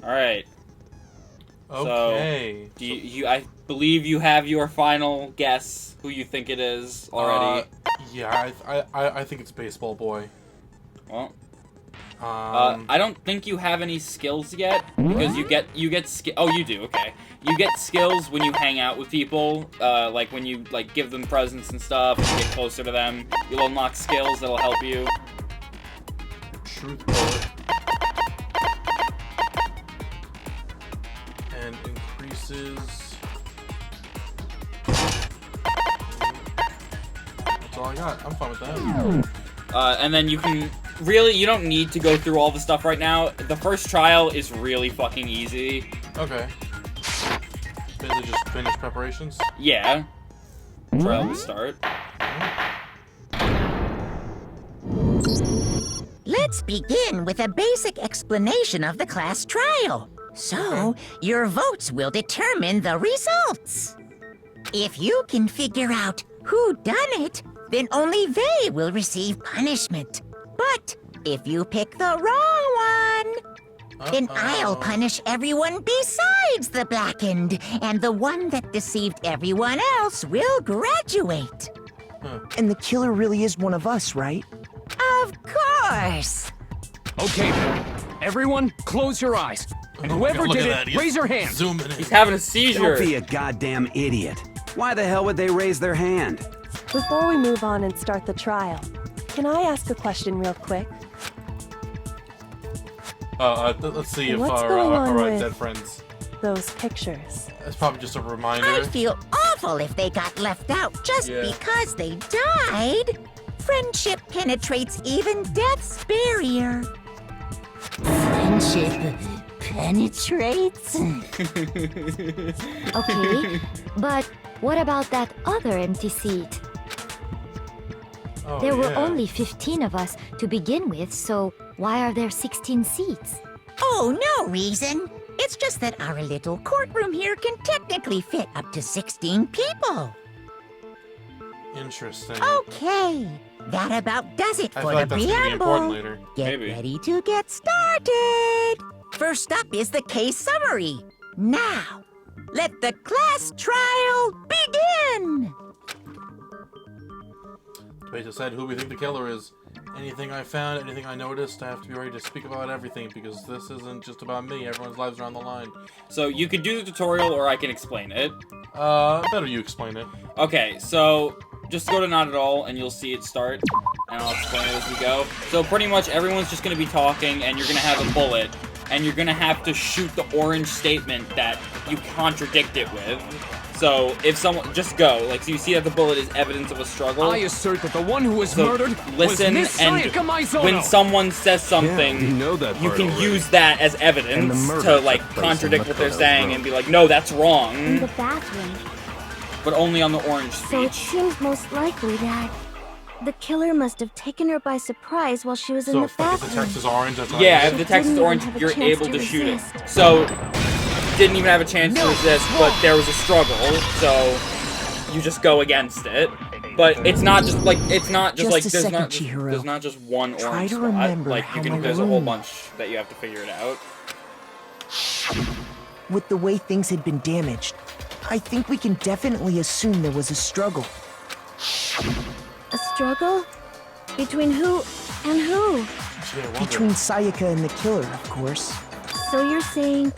Alright. Okay. So, I believe you have your final guess who you think it is already. Yeah, I think it's Baseball Boy. Well, I don't think you have any skills yet, because you get oh, you do, okay. You get skills when you hang out with people, like when you give them presents and stuff, and you get closer to them. You'll unlock skills that'll help you. Truth bullet. And increases. That's all I got. I'm fine with that. And then you can you don't need to go through all the stuff right now. The first trial is really fucking easy. Okay. Basically just finish preparations? Yeah. Trial will start. Let's begin with a basic explanation of the class trial. So, your votes will determine the results. If you can figure out who done it, then only they will receive punishment. But if you pick the wrong one, then I'll punish everyone besides the blackened, and the one that deceived everyone else will graduate. And the killer really is one of us, right? Of course. Okay, everyone, close your eyes. And whoever did it, raise your hand. Zooming in. He's having a seizure. Don't be a goddamn idiot. Why the hell would they raise their hand? Before we move on and start the trial, can I ask a question real quick? Let's see if What's going on our with dead friends. those pictures? That's probably just a reminder. I feel awful if they got left out just because they died. Friendship penetrates even death's barrier. Friendship penetrates? Okay, but what about that other empty seat? Oh, There were only 15 of us to begin with, so why are there 16 seats? Oh, no reason. It's just that our little courtroom here can technically fit up to 16 people. Interesting. Okay, that about does it I for feel like the that's gonna be important preamble. later. Get Maybe. ready to get started. First up is the case summary. Now, let the class trial begin. Debate said who we think the killer is. Anything I found, anything I noticed, I have to be ready to speak about everything because this isn't just about me. Everyone's lives are on the line. So you could do the tutorial, or I can explain it. Better you explain it. Okay, so just go to Not At All, and you'll see it start, and I'll explain it as we go. So pretty much everyone's just going to be talking, and you're going to have a bullet, and you're going to have to shoot the orange statement that you contradict it with. So if someone, just go. Like, so you see that the bullet is evidence of a struggle. I assert that the one who was So murdered listen, was Miss and Sayaka Maizono. when someone says something, Yeah, you know that you part can already. use that as evidence to, like, took place in contradict what they're Makoto's saying room. and be like, no, that's In wrong. the bathroom. But only on the orange So it speech. seems most likely that the killer must have taken her by surprise while she was in So the if, like, if the bathroom. text is orange, that's Yeah, all if the text is didn't even orange, have a you're chance able to to shoot it. resist. So, didn't even have a chance to resist, but there was a struggle, so you just go against it. But it's not just like, Just a there's second, not Chihiro. there's not just one Try orange to spot. remember Like, how my there's a whole room- bunch that you have to figure it out. With the way things had been damaged, I think we can definitely assume there was a struggle. A struggle? Between who and who? Yeah, I wonder. Between Sayaka and the killer, of course. So you're saying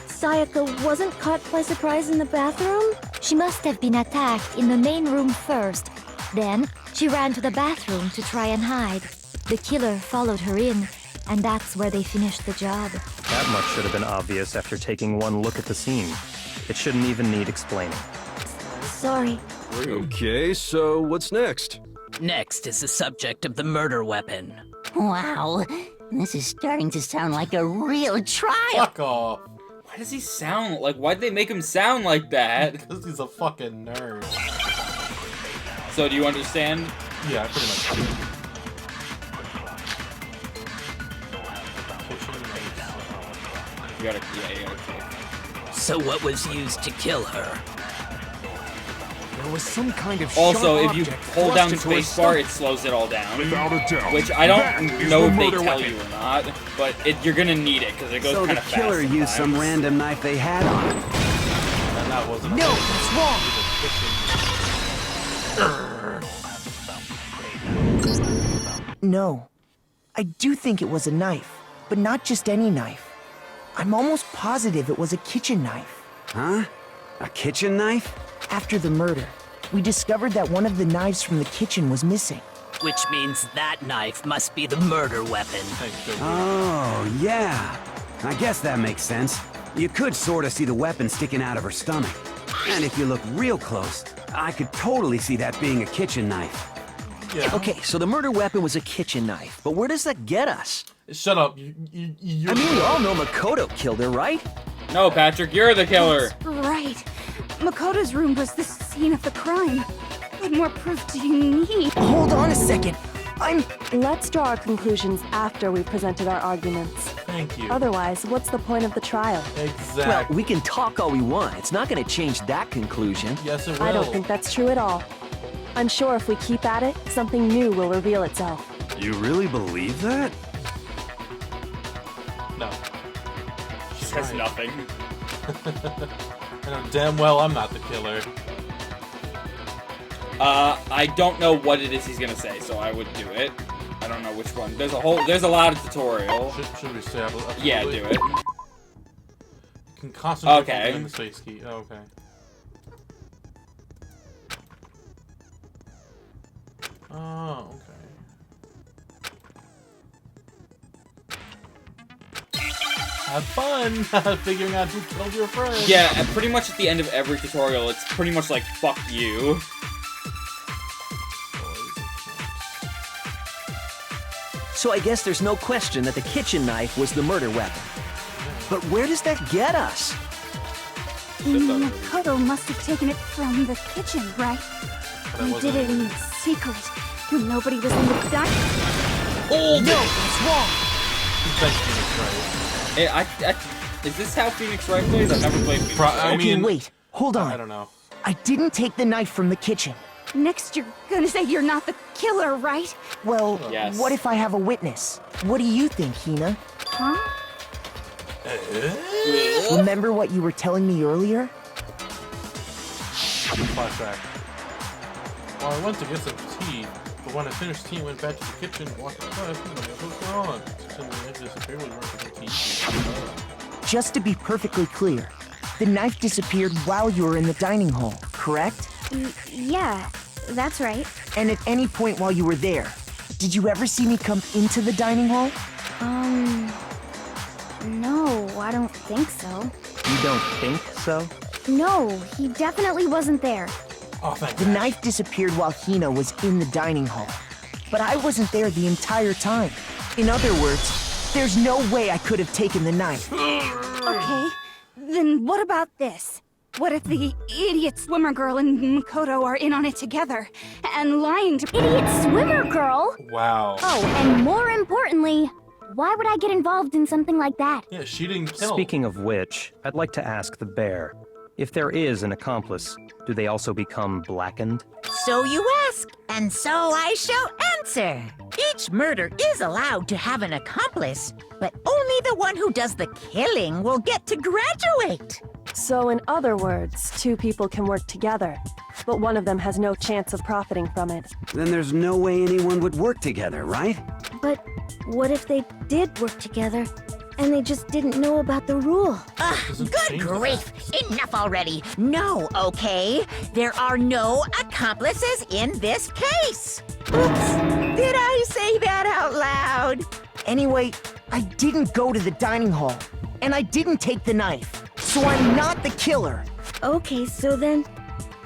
Sayaka wasn't caught by surprise in the bathroom? She must have been attacked in the main room first. Then, she ran to the bathroom to try and hide. The killer followed her in, and that's where they finished the job. That much should have been obvious after taking one look at the scene. It shouldn't even need explaining. Sorry. Okay, so what's next? Next is the subject of the murder weapon. Wow, this is starting to sound like a real trial. Fuck off. Why does he sound like, why'd they make him sound like that? Because he's a fucking nerd. So do you understand? Yeah, pretty much. You gotta kick. So what was used to kill her? there was some kind of Also, sharp if you object hold down thrust into her spacebar, it stomach. slows it all down. Without a doubt. Which I don't That is know the if they murder tell weapon. you or not, but you're gonna need it because it goes So the kind of fast. killer used some sometimes. random knife they had on him. And that wasn't. No, that's wrong. No. I do think it was a knife, but not just any knife. I'm almost positive it was a kitchen knife. Huh? A kitchen knife? After the murder, we discovered that one of the knives from the kitchen was missing. Which means that knife must be the murder weapon. Oh, yeah. I guess that makes sense. You could sort of see the weapon sticking out of her stomach. And if you look real close, I could totally see that being a kitchen knife. Yeah. Okay, so the murder weapon was a kitchen knife, but where does that get us? Shut up. I mean, we all know Makoto killed her, right? No, Patrick, you're the killer. Right. Makoto's room was the scene of the crime. What more proof do you need? Hold on a second. Let's draw our conclusions after we've presented our arguments. Thank you. Otherwise, what's the point of the trial? Exactly. Well, we can talk all we want. It's not going to change that conclusion. Yes, it will. I don't think that's true at all. I'm sure if we keep at it, something new will reveal itself. You really believe that? No. She says nothing. I know damn well I'm not the killer. I don't know what it is he's gonna say, so I would do it. I don't know which one. There's a lot of tutorial. Should we say absolutely? Yeah, do it. You can constantly Okay. in the space key. Oh, okay. Oh, okay. Have fun figuring out who killed your friend. Yeah, and pretty much at the end of every tutorial, it's pretty much like, fuck you. So I guess there's no question that the kitchen knife was the murder weapon. But where does that get us? Makoto must have taken it from the kitchen, right? He did it in secret, when nobody was in the dining. Oh no, that's wrong. Is this how Phoenix Wright plays? I've never played Phoenix Wright. Okay, wait. Hold on. I don't know. I didn't take the knife from the kitchen. Next, you're gonna say you're not the killer, right? Well, Yes. what if I have a witness? What do you think, Hina? Huh? Remember what you were telling me earlier? Flashback. Well, I went to get some tea, but when I finished tea, I went back to the kitchen, walked outside, what's going on? Suddenly, I disappeared when we were drinking tea. Just to be perfectly clear, the knife disappeared while you were in the dining hall, correct? Yeah, that's right. And at any point while you were there, did you ever see me come into the dining hall? No, I don't think so. You don't think so? No, he definitely wasn't there. Oh, thank The knife disappeared while Hina was in the dining hall. But I wasn't there the entire time. In other words, there's no way I could have taken the knife. Okay, then what about this? What if the idiot swimmer girl and Makoto are in on it together, and lying to— Idiot swimmer girl? Wow. Oh, and more importantly, why would I get involved in something like that? Yeah, she didn't kill. Speaking of which, I'd like to ask the bear. If there is an accomplice, do they also become blackened? So you ask, and so I shall answer. Each murder is allowed to have an accomplice, but only the one who does the killing will get to graduate. So in other words, two people can work together, but one of them has no chance of profiting from it. Then there's no way anyone would work together, right? But what if they did work together, and they just didn't know about the rule? Good grief! Enough already. No, okay? There are no accomplices in this case. Oops! Did I say that out loud? Anyway, I didn't go to the dining hall, and I didn't take the knife. So I'm not the killer. Okay, so then,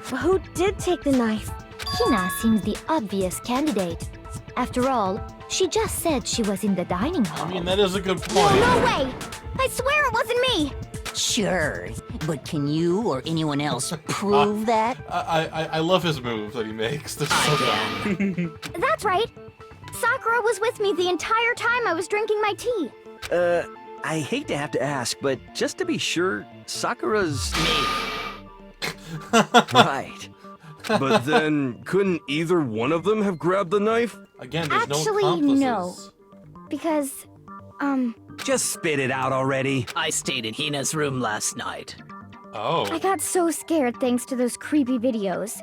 who did take the knife? Hina seems the obvious candidate. After all, she just said she was in the dining hall. I mean, that is a good point. No way! I swear it wasn't me! Sure, but can you or anyone else prove that? I love his moves that he makes. They're so dumb. That's right! Sakura was with me the entire time I was drinking my tea. I hate to have to ask, but just to be sure, Sakura's... Me. Right. But then, couldn't either one of them have grabbed the knife? Again, there's Actually, no accomplices. no. Because, Just spit it out already. I stayed in Hina's room last night. Oh. I got so scared thanks to those creepy videos.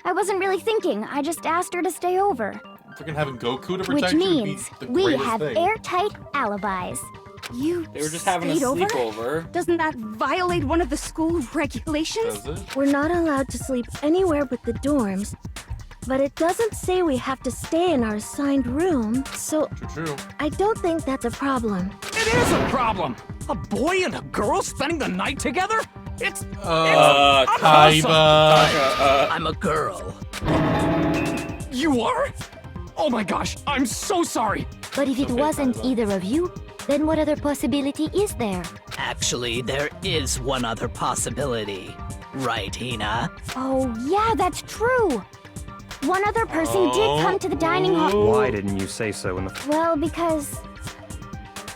I wasn't really thinking, I just asked her to stay over. Freaking having Goku to Which protect you would be means the we greatest have thing. airtight alibis. You They were just having a stayed over? sleepover. Doesn't that violate one of the school regulations? Does it? We're not allowed to sleep anywhere but the dorms. But it doesn't say we have to stay in our assigned room, so True. I don't think that's a problem. It is a problem. A boy and a girl spending the night together? It's Kaiba. I'm a girl. You are? Oh my gosh, I'm so sorry. But if it wasn't either of you, then what other possibility is there? Actually, there is one other possibility. Right, Hina? Oh, yeah, that's true. One other person did come to the dining hall. Why didn't you say so in the... Well, because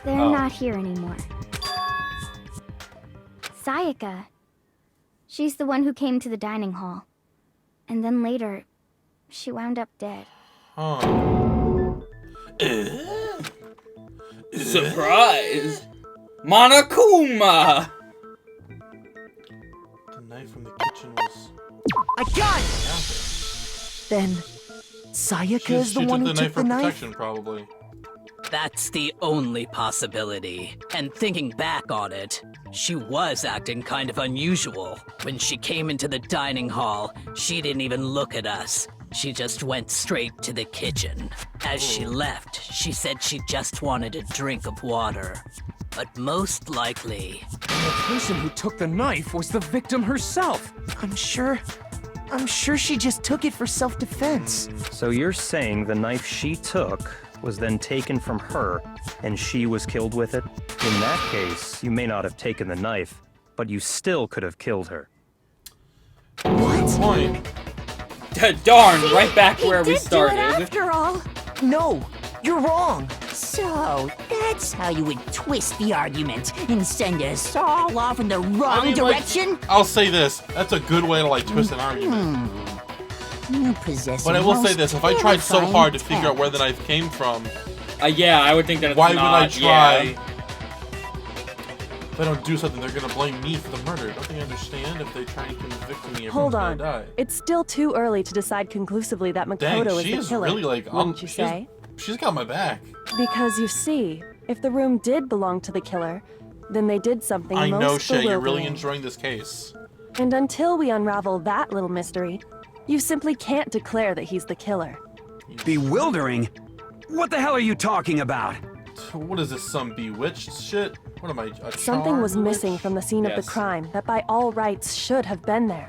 they're not here anymore. Sayaka. She's the one who came to the dining hall. And then later, she wound up dead. Surprise! Monokuma! The knife from the kitchen was... I got it! Then, Sayaka is the she one took who the took knife for the knife? protection, probably. That's the only possibility. And thinking back on it, she was acting kind of unusual. When she came into the dining hall, she didn't even look at us. She just went straight to the kitchen. As she left, she said she just wanted a drink of water. But most likely... The person who took the knife was the victim herself. I'm sure she just took it for self-defense. So you're saying the knife she took was then taken from her, and she was killed with it? In that case, you may not have taken the knife, but you still could have killed her. Good point. Darn, right back where we Do it started. after all. No, you're wrong. So, that's how you would twist the argument and send us all off in the wrong direction? I'll say this. That's a good way to, like, twist an argument. You possess But I a will say most this. If I tried so terrifying hard to figure out talent. where the knife came from, Yeah, I would think that it's why would not, I try... yeah. If I don't do something, they're gonna blame me for the murder. Don't they understand if they try and convict me, Hold everyone's on. gonna die? It's still too early to decide conclusively that Dang, Makoto she is is the killer. really, like, wouldn't you say? She's got my back. Because you see, if the room did belong to the killer, then they did something I most know, Shay, you're really bewildering. enjoying this case. And until we unravel that little mystery, you simply can't declare that he's the killer. Bewildering? What the hell are you talking about? What is this, some bewitched shit? What am I, a Something was charmed missing witch? from the scene of Yes. the crime that by all rights should have been there.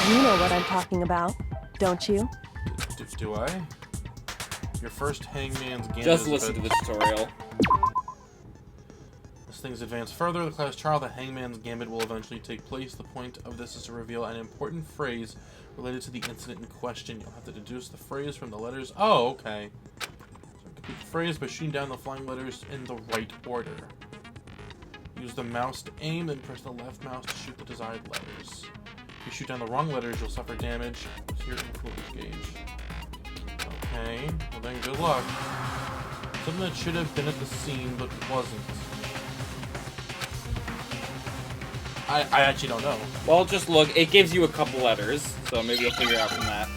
You know what I'm talking about, don't you? Do I? Your first Hangman's Gambit. Just is listen to been- the tutorial. As things advance further, the class trial, the Hangman's Gambit will eventually take place. The point of this is to reveal an important phrase related to the incident in question. You'll have to deduce the phrase from the letters. Oh, okay. So complete the phrase by shooting down the flying letters in the right order. Use the mouse to aim, then press the left mouse to shoot the desired letters. If you shoot down the wrong letters, you'll suffer damage. Here influence gauge. Okay, well then good luck. Something that should have been at the scene, but wasn't. I actually don't know. Well, just look. It gives you a couple letters, so maybe you'll figure it out from that.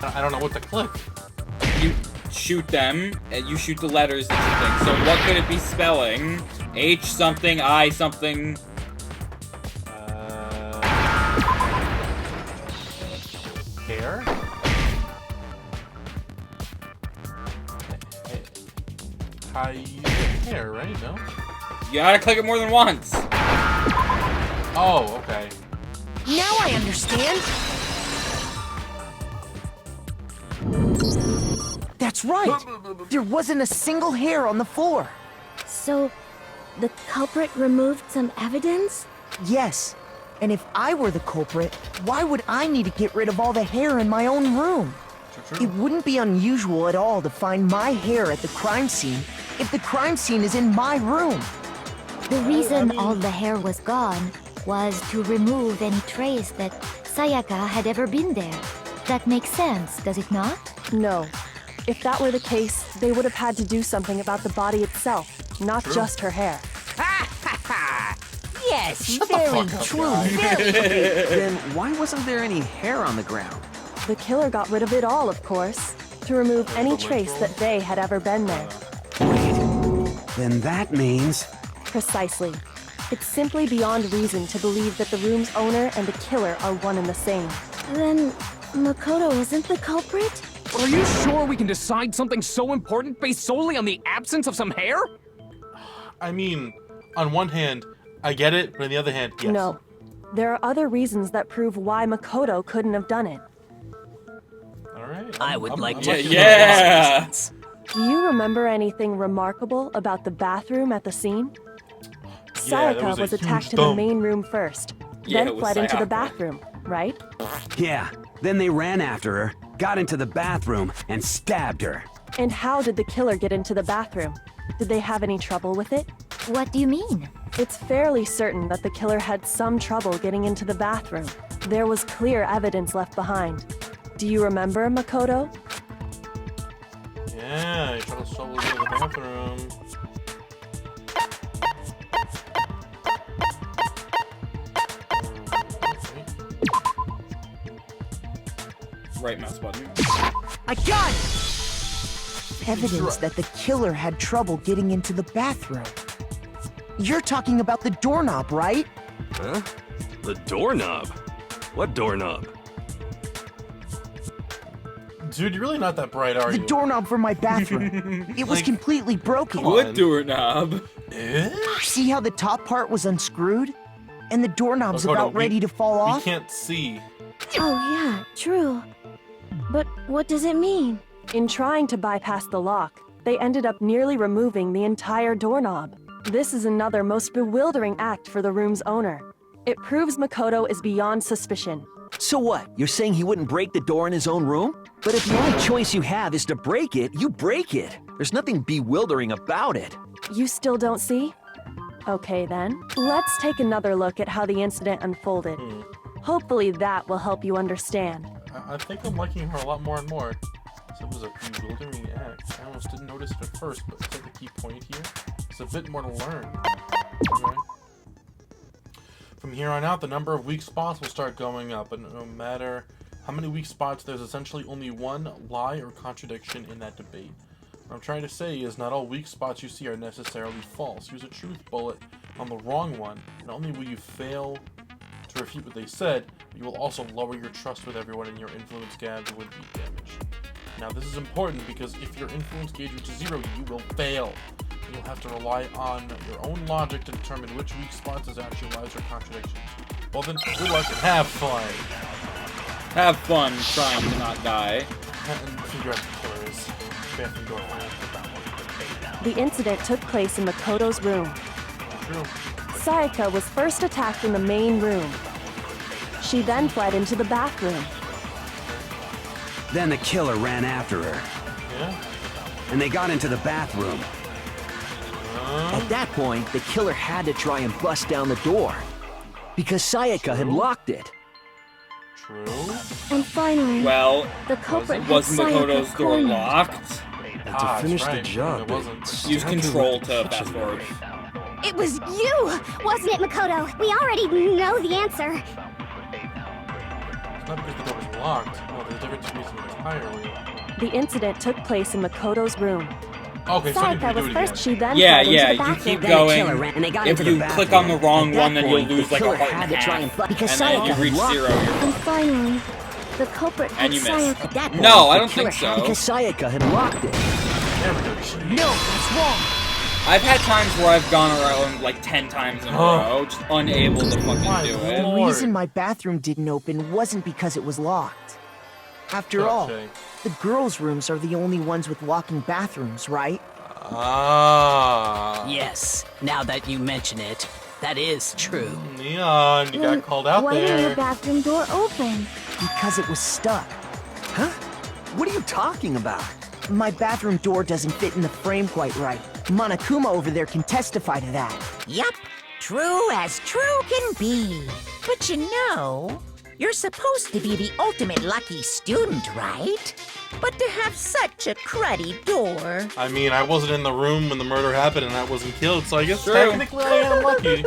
I don't know what to click. You shoot them, and you shoot the letters that you think. So what could it be spelling? H something, I something. Hair? Hair, right? No? You gotta click it more than once. Oh, okay. Now I understand. That's right. There wasn't a single hair on the floor. So, the culprit removed some evidence? Yes. And if I were the culprit, why would I need to get rid of all the hair in my own room? It wouldn't be unusual at all to find my hair at the crime scene, if the crime scene is in my room? The reason all the hair was gone was to remove any trace that Sayaka had ever been there. That makes sense, does it not? No. If that were the case, they would have had to do something about the body itself, not just her hair. Yes, Shut the very fuck up, true. guy. Very Then why wasn't there any hair on the ground? The killer got rid of it all, of course, to remove any trace that they had ever been there. Then that means... Precisely. It's simply beyond reason to believe that the room's owner and the killer are one and the same. Then Makoto isn't the culprit? Are you sure we can decide something so important based solely on the absence of some hair? I mean, on one hand, I get it, but on the other hand, yes. No. There are other reasons that prove why Makoto couldn't have done it. Alright. I would like I'm to liking Yeah. those. Do you remember anything remarkable about the bathroom at the scene? Yeah, there Sayaka was a was huge attacked in the thump. main room first, Yeah, it then was fled into the Sayaka. bathroom, right? Yeah, then they ran after her, got into the bathroom, and stabbed her. And how did the killer get into the bathroom? Did they have any trouble with it? What do you mean? It's fairly certain that the killer had some trouble getting into the bathroom. There was clear evidence left behind. Do you remember, Makoto? Yeah, you trying to struggle to get to the bathroom. Right mouse button. I got it! Evidence that the killer had trouble getting into the bathroom. You're talking about the doorknob, right? Huh? The doorknob? What doorknob? Dude, you're really not that bright, are The you? doorknob for my bathroom. It was Like, completely broken. What doorknob? See how the top part was unscrewed? And the doorknob's Hold on, about ready to fall We off? can't see. Oh yeah, true. But what does it mean? In trying to bypass the lock, they ended up nearly removing the entire doorknob. This is another most bewildering act for the room's owner. It proves Makoto is beyond suspicion. So what? You're saying he wouldn't break the door in his own room? But if the only choice you have is to break it, you break it. There's nothing bewildering about it. You still don't see? Okay then, let's take another look at how the incident unfolded. Hopefully that will help you understand. I think I'm liking her a lot more and more. So it was a bewildering act. I almost didn't notice it at first, but is that the key point here? It's a bit more to learn. Okay. From here on out, the number of weak spots will start going up, and no matter how many weak spots, there's essentially only one lie or contradiction in that debate. What I'm trying to say is not all weak spots you see are necessarily false. Use a truth bullet on the wrong one, and only will you fail to refute what they said, but you will also lower your trust with everyone and your influence gauge would be damaged. Now this is important because if your influence gauge reaches 0, you will fail. You'll have to rely on your own logic to determine which weak spots is actually lies or contradictions. Well then, good luck and have fun! Have fun trying to not die. And figure out the killer is. Bathroom door. The incident took place in Makoto's room. True. Sayaka was first attacked in the main room. She then fled into the bathroom. Then the killer ran after her. Yeah? And they got into the bathroom. At that point, the killer had to try and bust down the door. Because Sayaka had locked it. True. And finally, Well, the culprit had was Makoto's Sayaka door cornered. And locked? to finish right. the job, It wasn't. Use control to fast forward. It was you, wasn't it, Makoto? We already know the answer. It's not because the door was locked. No, there's a different reason entirely. The incident took place in Makoto's room. Okay, so Sayaka was do it first, again. she then Yeah, fled into yeah, the you bathroom. keep Then the going. killer ran and they got If into you the click bathroom. on the wrong At that one, then you'll point, lose the like a killer heart had and to try half. and fight because And then Sayaka you had reach locked 0, it. you're And fucked. finally, the culprit had And you miss. Sayaka. At that point, No, I the don't killer think had- so. Because Sayaka had locked it. There we go. No, that's wrong. I've had times where I've gone around like 10 times in a row, just unable to fucking do it. The reason my bathroom didn't open wasn't because it was locked. After all, Okay. the girls' rooms are the only ones with walking bathrooms, right? Ah. Yes, now that you mention it, that is true. Neon, you got called out Why didn't there. your bathroom door open? Because it was stuck. Huh? What are you talking about? My bathroom door doesn't fit in the frame quite right. Monokuma over there can testify to that. Yup, true as true can be. But you know, you're supposed to be the ultimate lucky student, right? But to have such a cruddy door. I mean, I wasn't in the room when the murder happened and I wasn't killed, so I guess True. technically I am lucky.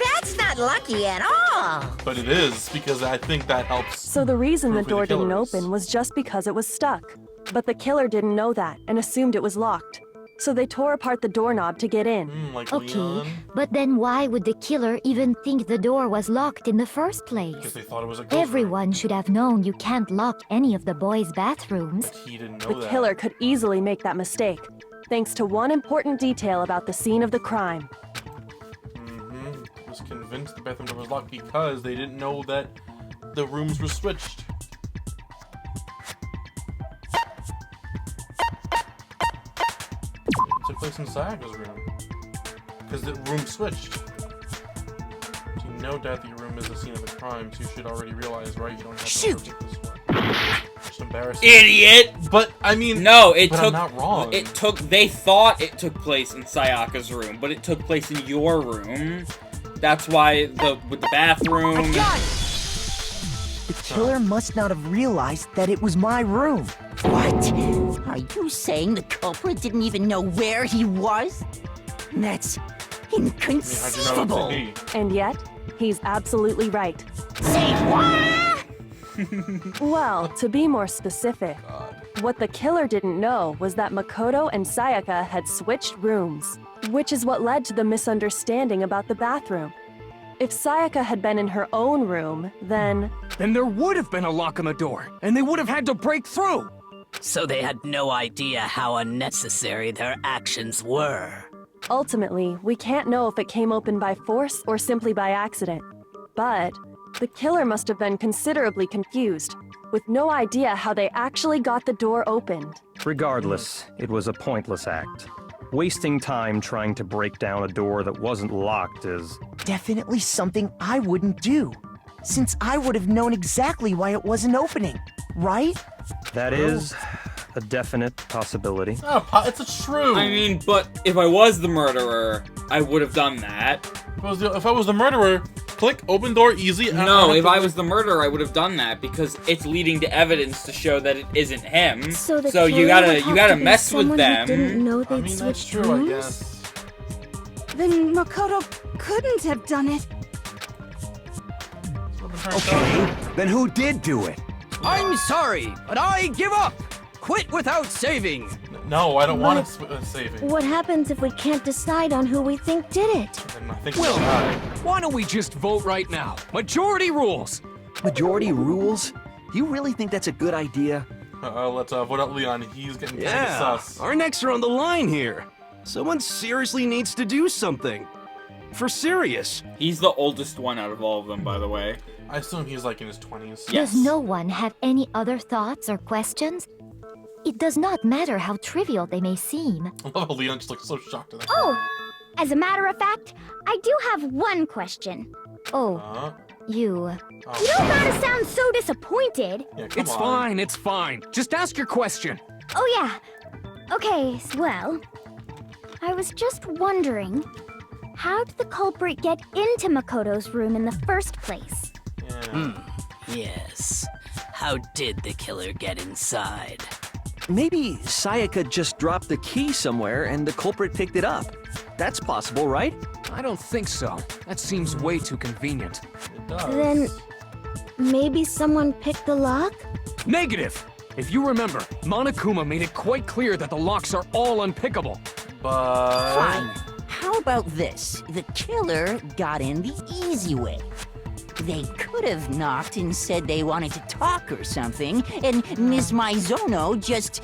That's not lucky at all. But it is, because I think that helps. So the reason the prove who door didn't killer is. open was just because it was stuck. But the killer didn't know that and assumed it was locked. So they tore apart the doorknob to get in. Like Okay, Leon, but then why would the killer even think the door was locked in the first because place? they thought it was a ghost room. Everyone should have known you can't lock any of the boys' bathrooms. He didn't know The that. killer could easily make that mistake, thanks to one important detail about the scene of the crime. Was convinced the bathroom door was locked because they didn't know that the rooms were switched. It took place in Sayaka's room. Because the room switched. So you know that your room is the scene of the crime, so you should already realize, right? You don't have to Shoot! look this way. It's embarrassing. Idiot! But, I mean... No, it but took. I'm not wrong. They thought it took place in Sayaka's room, but it took place in your room. That's why with the bathroom. I got it! The killer must not have realized that it was my room. What? Are you saying the culprit didn't even know where he was? That's inconceivable. And yet, he's absolutely right. Say what? Well, to be more specific, what the killer didn't know was that Makoto and Sayaka had switched rooms, which is what led to the misunderstanding about the bathroom. If Sayaka had been in her own room, then there would have been a lock on the door, and they would have had to break through. So they had no idea how unnecessary their actions were. ultimately, we can't know if it came open by force or simply by accident. But the killer must have been considerably confused, with no idea how they actually got the door opened. Regardless, it was a pointless act. Wasting time trying to break down a door that wasn't locked is... definitely something I wouldn't do, since I would have known exactly why it wasn't opening, right? That is a definite possibility. Oh, it's true. I mean, but if I was the murderer, I would have done that. If I was the murderer, click open door easy. No, if I was the murderer, I would have done that because it's leading to evidence to show that it isn't him. So you gotta mess with them. Didn't know they'd I mean, that's switched true, I rooms? guess. Then Makoto couldn't have done it. Okay, then who did do it? I'm sorry, but I give up! Quit without saving! No, I don't want to save it. What happens if we can't decide on who we think did it? Then I think Will, we'll die. why don't we just vote right now? Majority rules! Majority rules? You really think that's a good idea? Let's vote out Leon. He's getting kind of sus. Our necks are on the line here. Someone seriously needs to do something. For serious. He's the oldest one out of all of them, by the way. I assume he's like in his 20s. Does no one have any other thoughts or questions? It does not matter how trivial they may seem. I love how Leon just looks so shocked at that. Oh, as a matter of fact, I do have one question. Oh, you... You don't gotta sound so disappointed. Yeah, It's fine, it's fine. Just ask your question. Oh yeah. Okay, well, I was just wondering, how did the culprit get into Makoto's room in the first place? Yes. How did the killer get inside? Maybe Sayaka just dropped the key somewhere and the culprit picked it up. That's possible, right? I don't think so. That seems way too convenient. It does. Then maybe someone picked the lock? Negative! If you remember, Monokuma made it quite clear that the locks are all unpickable. But... Fine. How about this? The killer got in the easy way. They could have knocked and said they wanted to talk or something, and Ms. Maizono just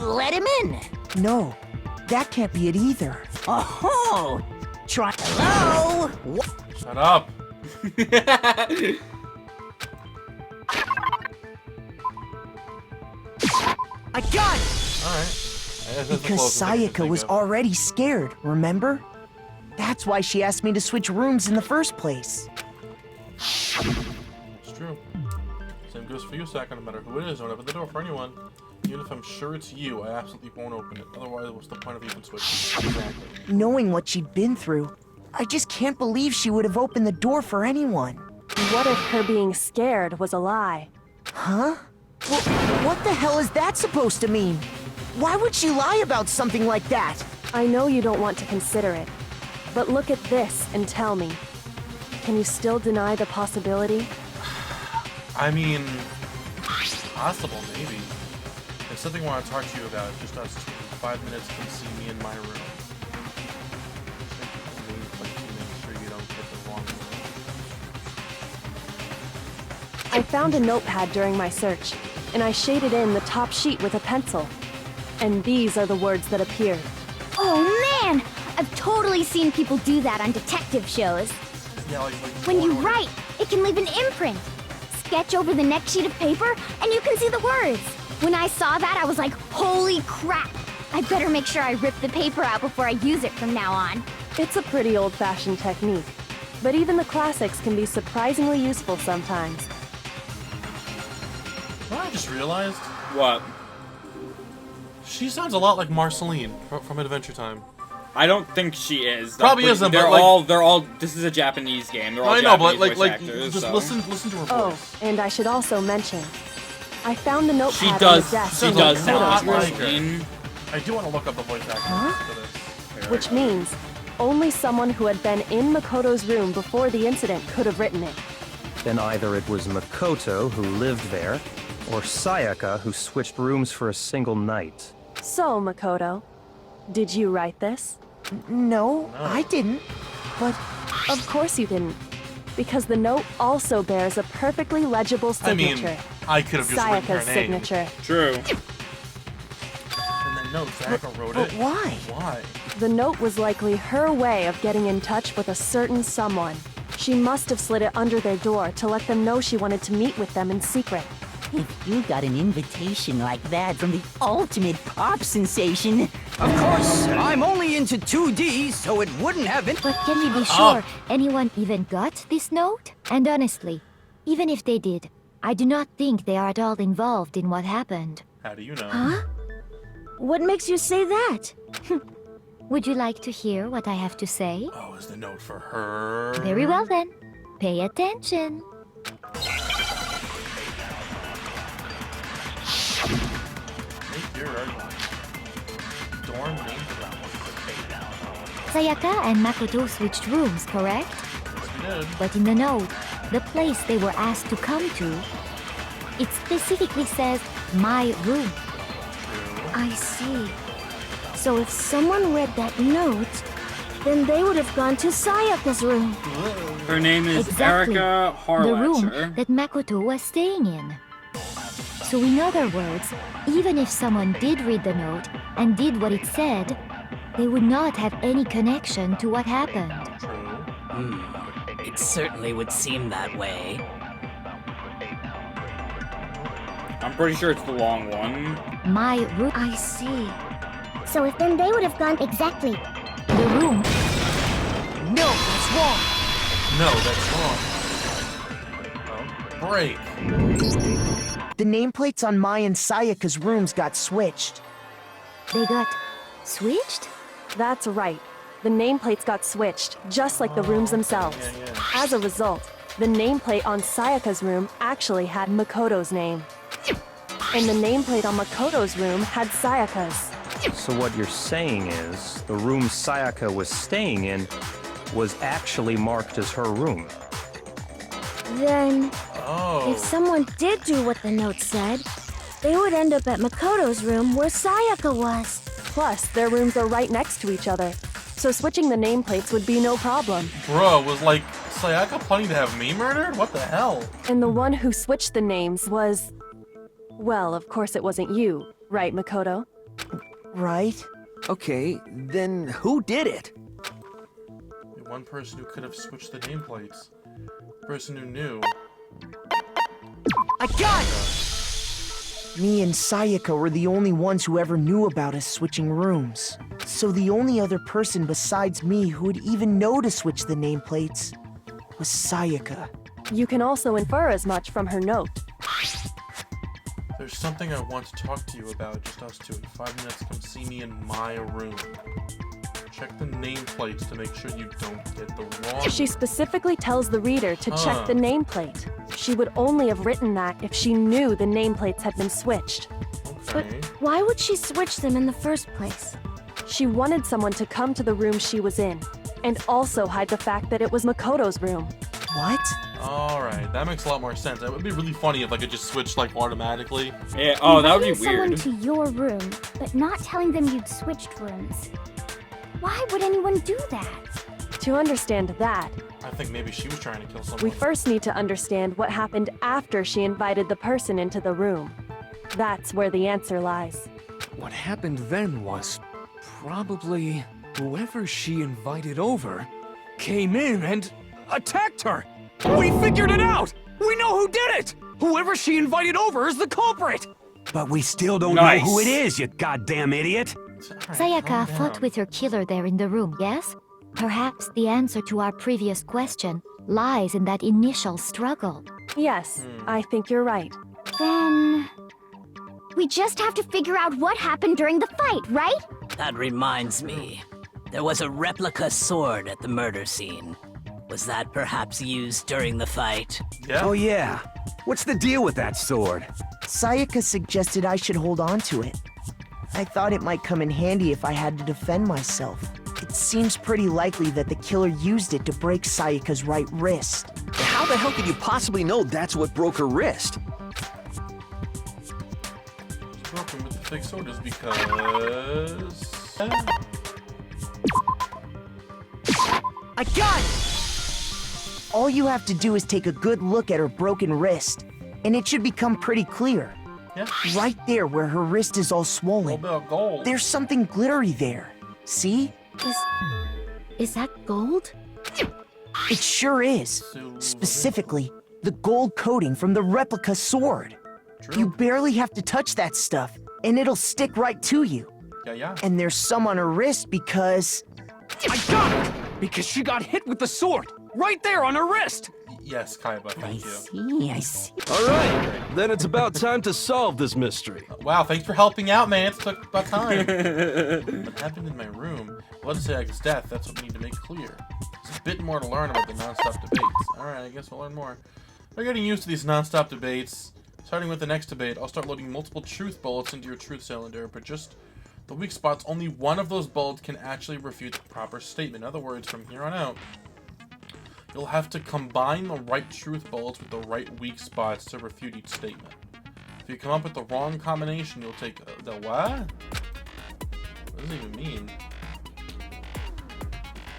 let him in. No, that can't be it either. Oh, try. Hello? Shut up. I got it! Alright. Because Sayaka was already scared, remember? That's why she asked me to switch rooms in the first place. It's true. Same goes for you, Saka, no matter who it is. Don't open the door for anyone. Even if I'm sure it's you, I absolutely won't open it. Otherwise, what's the point of even switching? Exactly. Knowing what she'd been through, I just can't believe she would have opened the door for anyone. What if her being scared was a lie? Huh? Well, what the hell is that supposed to mean? Why would she lie about something like that? I know you don't want to consider it, but look at this and tell me. Can you still deny the possibility? I mean, possible, maybe. There's something I want to talk to you about. Just us 5 minutes to see me in my room. Make sure you don't get the wrong one. I found a notepad during my search, and I shaded in the top sheet with a pencil. And these are the words that appeared. Oh man! I've totally seen people do that on detective shows. Yeah, like when you write, it can leave an imprint. Sketch over the next sheet of paper, and you can see the words. When I saw that, I was like, holy crap! I better make sure I rip the paper out before I use it from now on. It's a pretty old-fashioned technique, but even the classics can be surprisingly useful sometimes. What I just realized? What? She sounds a lot like Marceline from Adventure Time. I don't think she is. Probably isn't, They're but like, all. This is a Japanese game. They're all I know, Japanese but voice like, actors, just so. listen to her voice. Oh, and I should also mention, I found the notepad She on does. the desk. She does sound like her. Marceline. I do want to look up the voice actor for this. Which means only someone who had been in Makoto's room before the incident could have written it. Then either it was Makoto who lived there, or Sayaka who switched rooms for a single night. So, Makoto, did you write this? No, I didn't. But of course you didn't, because the note also bears a perfectly legible signature. I mean, I could have just written her Sayaka's name. signature. True. And then no, Sayaka wrote but it. why? Why? The note was likely her way of getting in touch with a certain someone. She must have slid it under their door to let them know she wanted to meet with them in secret. If you got an invitation like that from the ultimate pop sensation... Of course, I'm only into 2D, so it wouldn't have been... But can we be sure anyone even got this note? And honestly, even if they did, I do not think they are at all involved in what happened. How do you know? Huh? What makes you say that? Would you like to hear what I have to say? Oh, is the note for her? Very well then. Pay attention. Make your argument. Dorm name for that one. Sayaka and Makoto switched rooms, correct? Yes, we did. But in the note, the place they were asked to come to, it specifically says, my room. I see. So if someone read that note, then they would have gone to Sayaka's room. Her name is Exactly. Erica The room Harlacher. that Makoto was staying in. So in other words, even if someone did read the note and did what it said, they would not have any connection to what happened. It certainly would seem that way. I'm pretty sure it's the long one. My room. I see. So if then they would have gone exactly. The room. No, that's wrong. No, that's wrong. Oh, break. The nameplates on Mai and Sayaka's rooms got switched. They got switched? That's right. The nameplates got switched, just like the rooms themselves. As a result, the nameplate on Sayaka's room actually had Makoto's name. And the nameplate on Makoto's room had Sayaka's. So what you're saying is, the room Sayaka was staying in was actually marked as her room. Then, Oh. if someone did do what the note said, they would end up at Makoto's room where Sayaka was. Plus, their rooms are right next to each other, so switching the nameplates would be no problem. Bro, was like Sayaka planning to have me murdered? What the hell? And the one who switched the names was... Well, of course it wasn't you, right, Makoto? Right? Okay, then who did it? The one person who could have switched the nameplates. Person who knew. I got it! Me and Sayaka were the only ones who ever knew about us switching rooms. So the only other person besides me who would even know to switch the nameplates was Sayaka. You can also infer as much from her note. There's something I want to talk to you about, just us two. In 5 minutes, come see me in my room. Check the nameplates to make sure you don't get the wrong... She specifically tells the reader to check the nameplate. She would only have written that if she knew the nameplates had been switched. But why would she switch them in the first place? She wanted someone to come to the room she was in, and also hide the fact that it was Makoto's room. What? Alright, that makes a lot more sense. It would be really funny if I could just switch, like, automatically. Yeah, oh, that would be weird. Inviting someone to your room, but not telling them you'd switched rooms. Why would anyone do that? To understand that, I think maybe she was trying to kill someone. we first need to understand what happened after she invited the person into the room. That's where the answer lies. What happened then was probably whoever she invited over came in and attacked her. We figured it out! We know who did it! Whoever she invited over is the culprit! But we still don't know who it is, you goddamn idiot! Sayaka fought with her killer there in the room, yes? Perhaps the answer to our previous question lies in that initial struggle. Yes, I think you're right. Then... we just have to figure out what happened during the fight, right? That reminds me. There was a replica sword at the murder scene. Was that perhaps used during the fight? Yeah. Oh yeah. What's the deal with that sword? Sayaka suggested I should hold on to it. I thought it might come in handy if I had to defend myself. It seems pretty likely that the killer used it to break Sayaka's right wrist. How the hell could you possibly know that's what broke her wrist? Broken with the fake sword is because... I got it! All you have to do is take a good look at her broken wrist, and it should become pretty clear. Yeah. Right there where her wrist is all swollen. A little bit of gold. There's something glittery there. See? Is that gold? It sure is. Specifically, the gold coating from the replica sword. True. You barely have to touch that stuff, and it'll stick right to you. Yeah. And there's some on her wrist because... I got it! Because she got hit with the sword! Right there on her wrist! Yes, Kaiba, thank you. I see. Alright, then it's about time to solve this mystery. Wow, thanks for helping out, man. It took about time. What happened in my room? Let's say Sayaka's death, that's what we need to make clear. There's a bit more to learn about the non-stop debates. Alright, I guess we'll learn more. We're getting used to these non-stop debates. Starting with the next debate, I'll start loading multiple truth bullets into your truth cylinder, but just the weak spots, only one of those bullets can actually refute the proper statement. In other words, from here on out, you'll have to combine the right truth bullets with the right weak spots to refute each statement. If you come up with the wrong combination, you'll take the what? What does it even mean?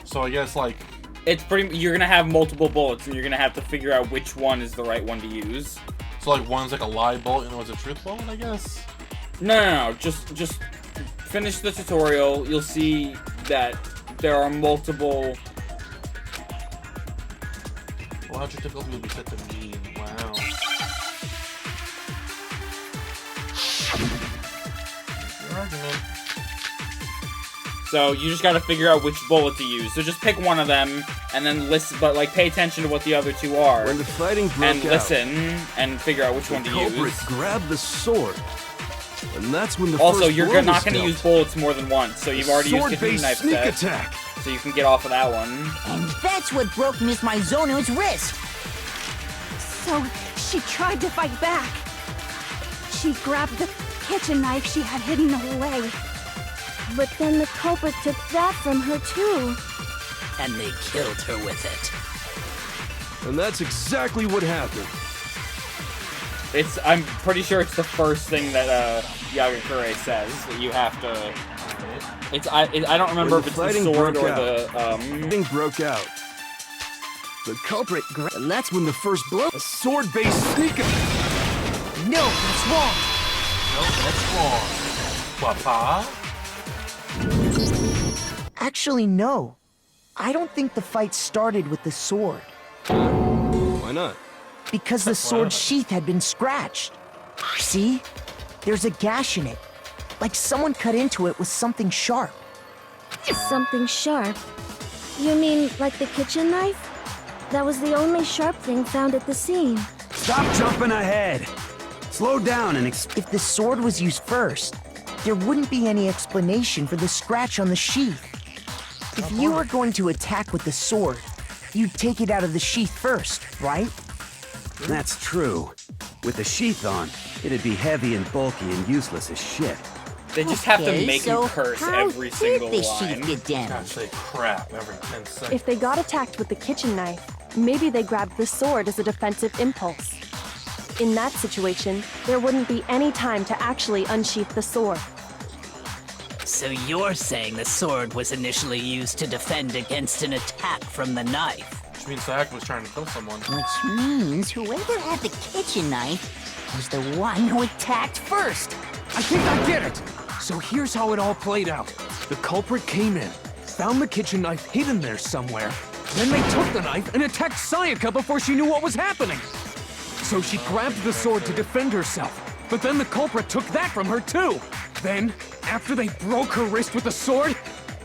So I guess like it's pretty. You're gonna have multiple bullets, and you're gonna have to figure out which one is the right one to use. So like one's like a lie bullet and one's a truth bullet, I guess. No. Just finish the tutorial. You'll see that there are multiple. Well, how difficulty will be set to mean? Wow. Your argument. So you just gotta figure out which bullet to use. So just pick one of them, and then listen, but like pay attention to what the other two are. When the fighting broke and listen, and figure out which one to culprit use. grabbed the sword, and that's when the Also, first you're blow not was going to dealt. use bullets more than once, so you've already used Hufumi knife sneak set, attack. so you can get off of that one. And that's what broke Miss Mizuno's wrist. So, she tried to fight back. She grabbed the kitchen knife she had hidden away. But then the culprit took that from her too. And they killed her with it. And that's exactly what happened. I'm pretty sure it's the first thing that Yagakure says that you have to. I don't remember if it's the sword or the Fighting broke out. The culprit and that's when the first blow. A sword-based sneak attack. No, that's wrong. No, that's wrong. Papa? Actually, no. I don't think the fight started with the sword. Why not? Because the sword sheath had been scratched. See? There's a gash in it. Like someone cut into it with something sharp. Something sharp? You mean like the kitchen knife? That was the only sharp thing found at the scene. Stop jumping ahead! Slow down and If the sword was used first, there wouldn't be any explanation for the scratch on the sheath. If you were going to attack with the sword, you'd take it out of the sheath first, right? That's true. With the sheath on, it'd be heavy and bulky and useless as shit. They just have to Okay, make so him curse how every single did the line. sheath get Gotta damaged? say crap every 10 seconds. If they got attacked with the kitchen knife, maybe they grabbed the sword as a defensive impulse. In that situation, there wouldn't be any time to actually unsheath the sword. So you're saying the sword was initially used to defend against an attack from the knife? Which means Sayaka was trying to kill someone. Which means whoever had the kitchen knife was the one who attacked first. I think I get it! So here's how it all played out. The culprit came in, found the kitchen knife hidden there somewhere. Then they took the knife and attacked Sayaka before she knew what was happening. So she grabbed the sword to defend herself, but then the culprit took that from her too. Then, after they broke her wrist with the sword,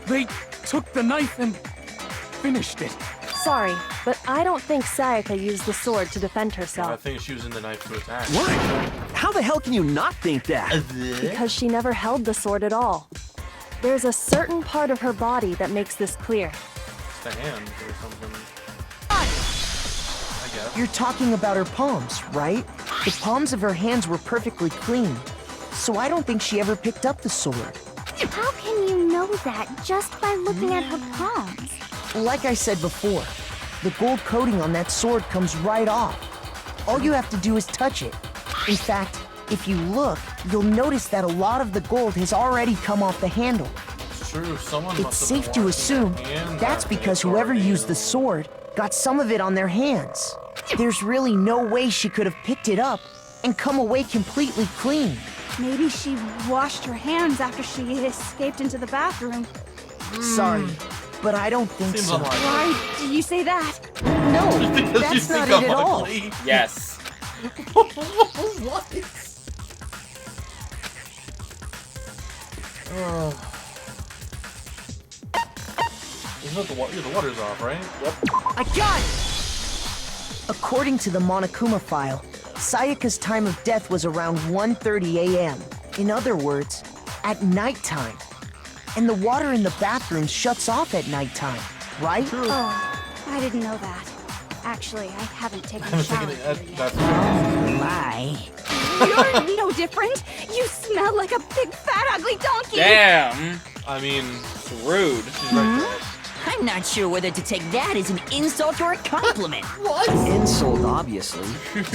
they took the knife and finished it. Sorry, but I don't think Sayaka used the sword to defend I herself. think she was using the knife to attack. What? How the hell can you not think that? Because she never held the sword at all. There's a certain part of her body that makes this clear. It's the hand or something. I guess. You're talking about her palms, right? The palms of her hands were perfectly clean, so I don't think she ever picked up the sword. How can you know that just by looking at her palms? Like I said before, the gold coating on that sword comes right off. All you have to do is touch it. In fact, if you look, you'll notice that a lot of the gold has already come off the handle. It's true, someone It's must have safe been to washing assume their hands that's after because they whoever already used the sword got some of it on their hands. There's really no way she could have picked it up and come away completely clean. Maybe she washed her hands after she escaped into the bathroom. Sorry, but I don't think Seems so. unlikely. Why do you say that? No, Because you that's not think it I'm at all. ugly. Yes. What? The water's off, right? Yep. I got it! According to the Monokuma file, Sayaka's time of death was around 1:30 a.m. In other words, at nighttime. And the water in the bathroom shuts off at nighttime, right? Oh, I didn't know that. Actually, I haven't taken a shower here yet. My. You're no different. You smell like a big fat ugly donkey. Damn. I mean, It's rude. she's right there. I'm not sure whether to take that as an insult or a compliment. Insult, obviously.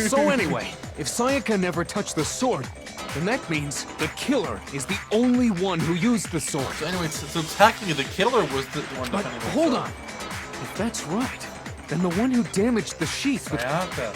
So anyway, if Sayaka never touched the sword, then that means the killer is the only one who used the sword. So anyway, so technically the killer was the one But defending hold himself. on. If that's right, then the one who damaged the sheath would... Sayaka.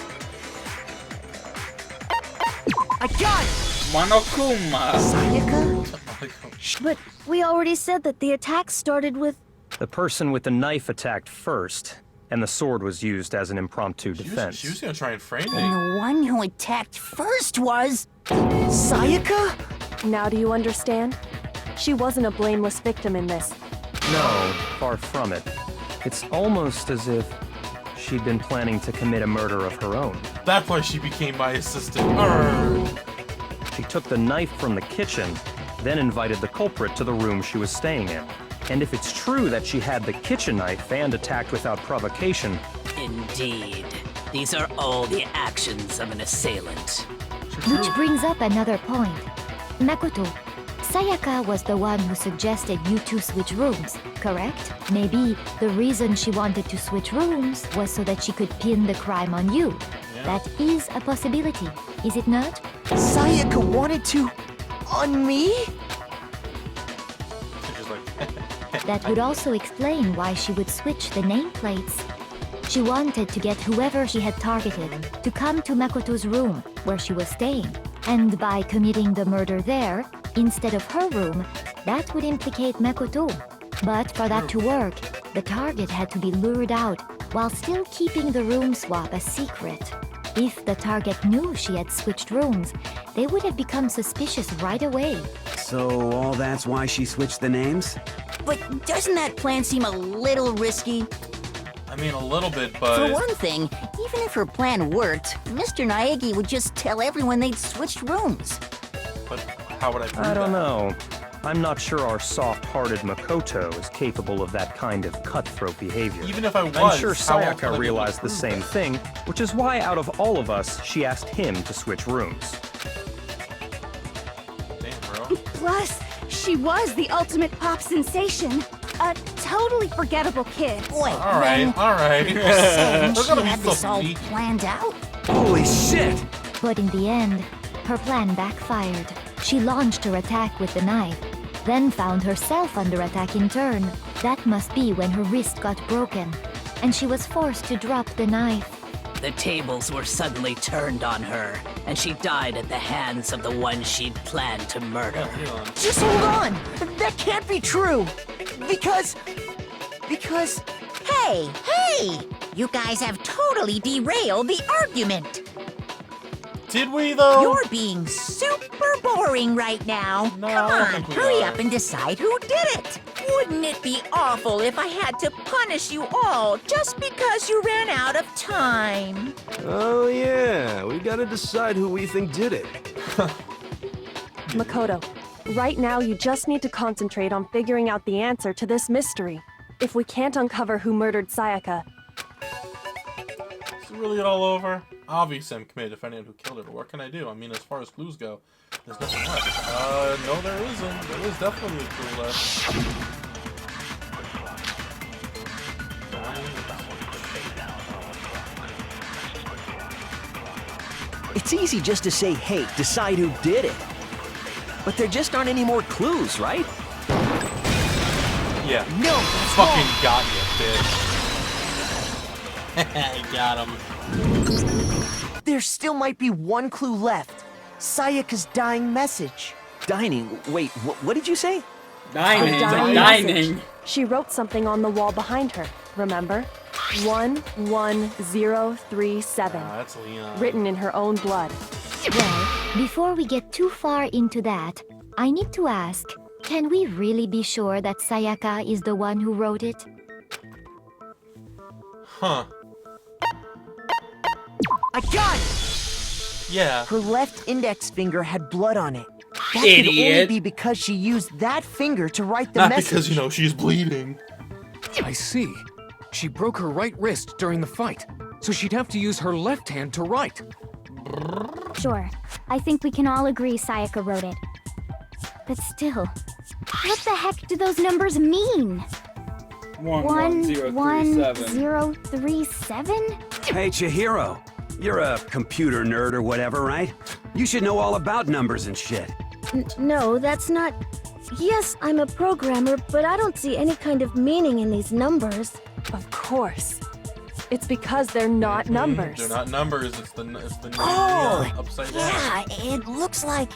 I got it! Monokuma. Sayaka? But we already said that the attack started with... The person with the knife attacked first, and the sword was used as an impromptu defense. She was gonna try and frame me. And the one who attacked first was... Sayaka? Now do you understand? She wasn't a blameless victim in this. No, far from it. It's almost as if she'd been planning to commit a murder of her own. That's why she became my assistant. She took the knife from the kitchen, then invited the culprit to the room she was staying in. And if it's true that she had the kitchen knife and attacked without provocation... Indeed. These are all the actions of an assailant. Which brings up another point. Makoto, Sayaka was the one who suggested you two switch rooms, correct? Maybe the reason she wanted to switch rooms was so that she could pin the crime on you. That is a possibility, is it not? Sayaka wanted to... on me? She's like, That would also explain why she would switch the nameplates. She wanted to get whoever she had targeted to come to Makoto's room, where she was staying. And by committing the murder there, instead of her room, that would implicate Makoto. But for that to work, the target had to be lured out, while still keeping the room swap a secret. If the target knew she had switched rooms, they would have become suspicious right away. So all that's why she switched the names? But doesn't that plan seem a little risky? I mean, a little bit, but... For one thing, even if her plan worked, Mr. Naegi would just tell everyone they'd switched rooms. But how would I prove I don't that? know. I'm not sure our soft-hearted Makoto is capable of that kind of cutthroat behavior. Even if I was, I'm sure how else would I Sayaka be able to realized the prove same that? thing, which is why out of all of us, she asked him to switch rooms. Damn, bro. Plus, she was the ultimate pop sensation. A totally forgettable kid. Wait, Alright, alright. saying They're she gonna be had this so all weak. planned out? Holy shit! But in the end, her plan backfired. She launched her attack with the knife, then found herself under attack in turn. That must be when her wrist got broken, and she was forced to drop the knife. The tables were suddenly turned on her, and she died at the hands of the one she'd planned to murder. Just hold on! That can't be true! Because... Hey, hey! You guys have totally derailed the argument. Did we, though? You're being super boring right now. No, Come I don't on, think we hurry are. up and decide who did it. Wouldn't it be awful if I had to punish you all just because you ran out of time? Oh yeah, we gotta decide who we think did it. Makoto, right now you just need to concentrate on figuring out the answer to this mystery. If we can't uncover who murdered Sayaka, Is it really all over? Obviously, I'm committed to finding out who killed her, but what can I do? I mean, as far as clues go, there's nothing left. No, there isn't. There is definitely a clue left. It's easy just to say, hey, decide who did it. But there just aren't any more clues, right? Yeah. No, Fucking got you, bitch. Got him. there still might be one clue left. Sayaka's dying message. Dining. Wait, what did you say? Dining. A dying Dining. message. She wrote something on the wall behind her, remember? 11037. That's Leon. Written in her own blood. Well, before we get too far into that, I need to ask, can we really be sure that Sayaka is the one who wrote it? Huh. I got it! Yeah. Her left index finger had blood on it. That could only Idiot. be because she used that finger to write the Not message. because, you know, she's bleeding. I see. She broke her right wrist during the fight, so she'd have to use her left hand to write. Sure. I think we can all agree Sayaka wrote it. But still, what the heck do those numbers mean? 11037. 11037? Hey, Chihiro. You're a computer nerd or whatever, right? You should know all about numbers and shit. No, that's not... Yes, I'm a programmer, but I don't see any kind of meaning in these numbers. Of course. It's because they're not numbers. They're not numbers. It's the Oh, upside down. yeah, it looks like...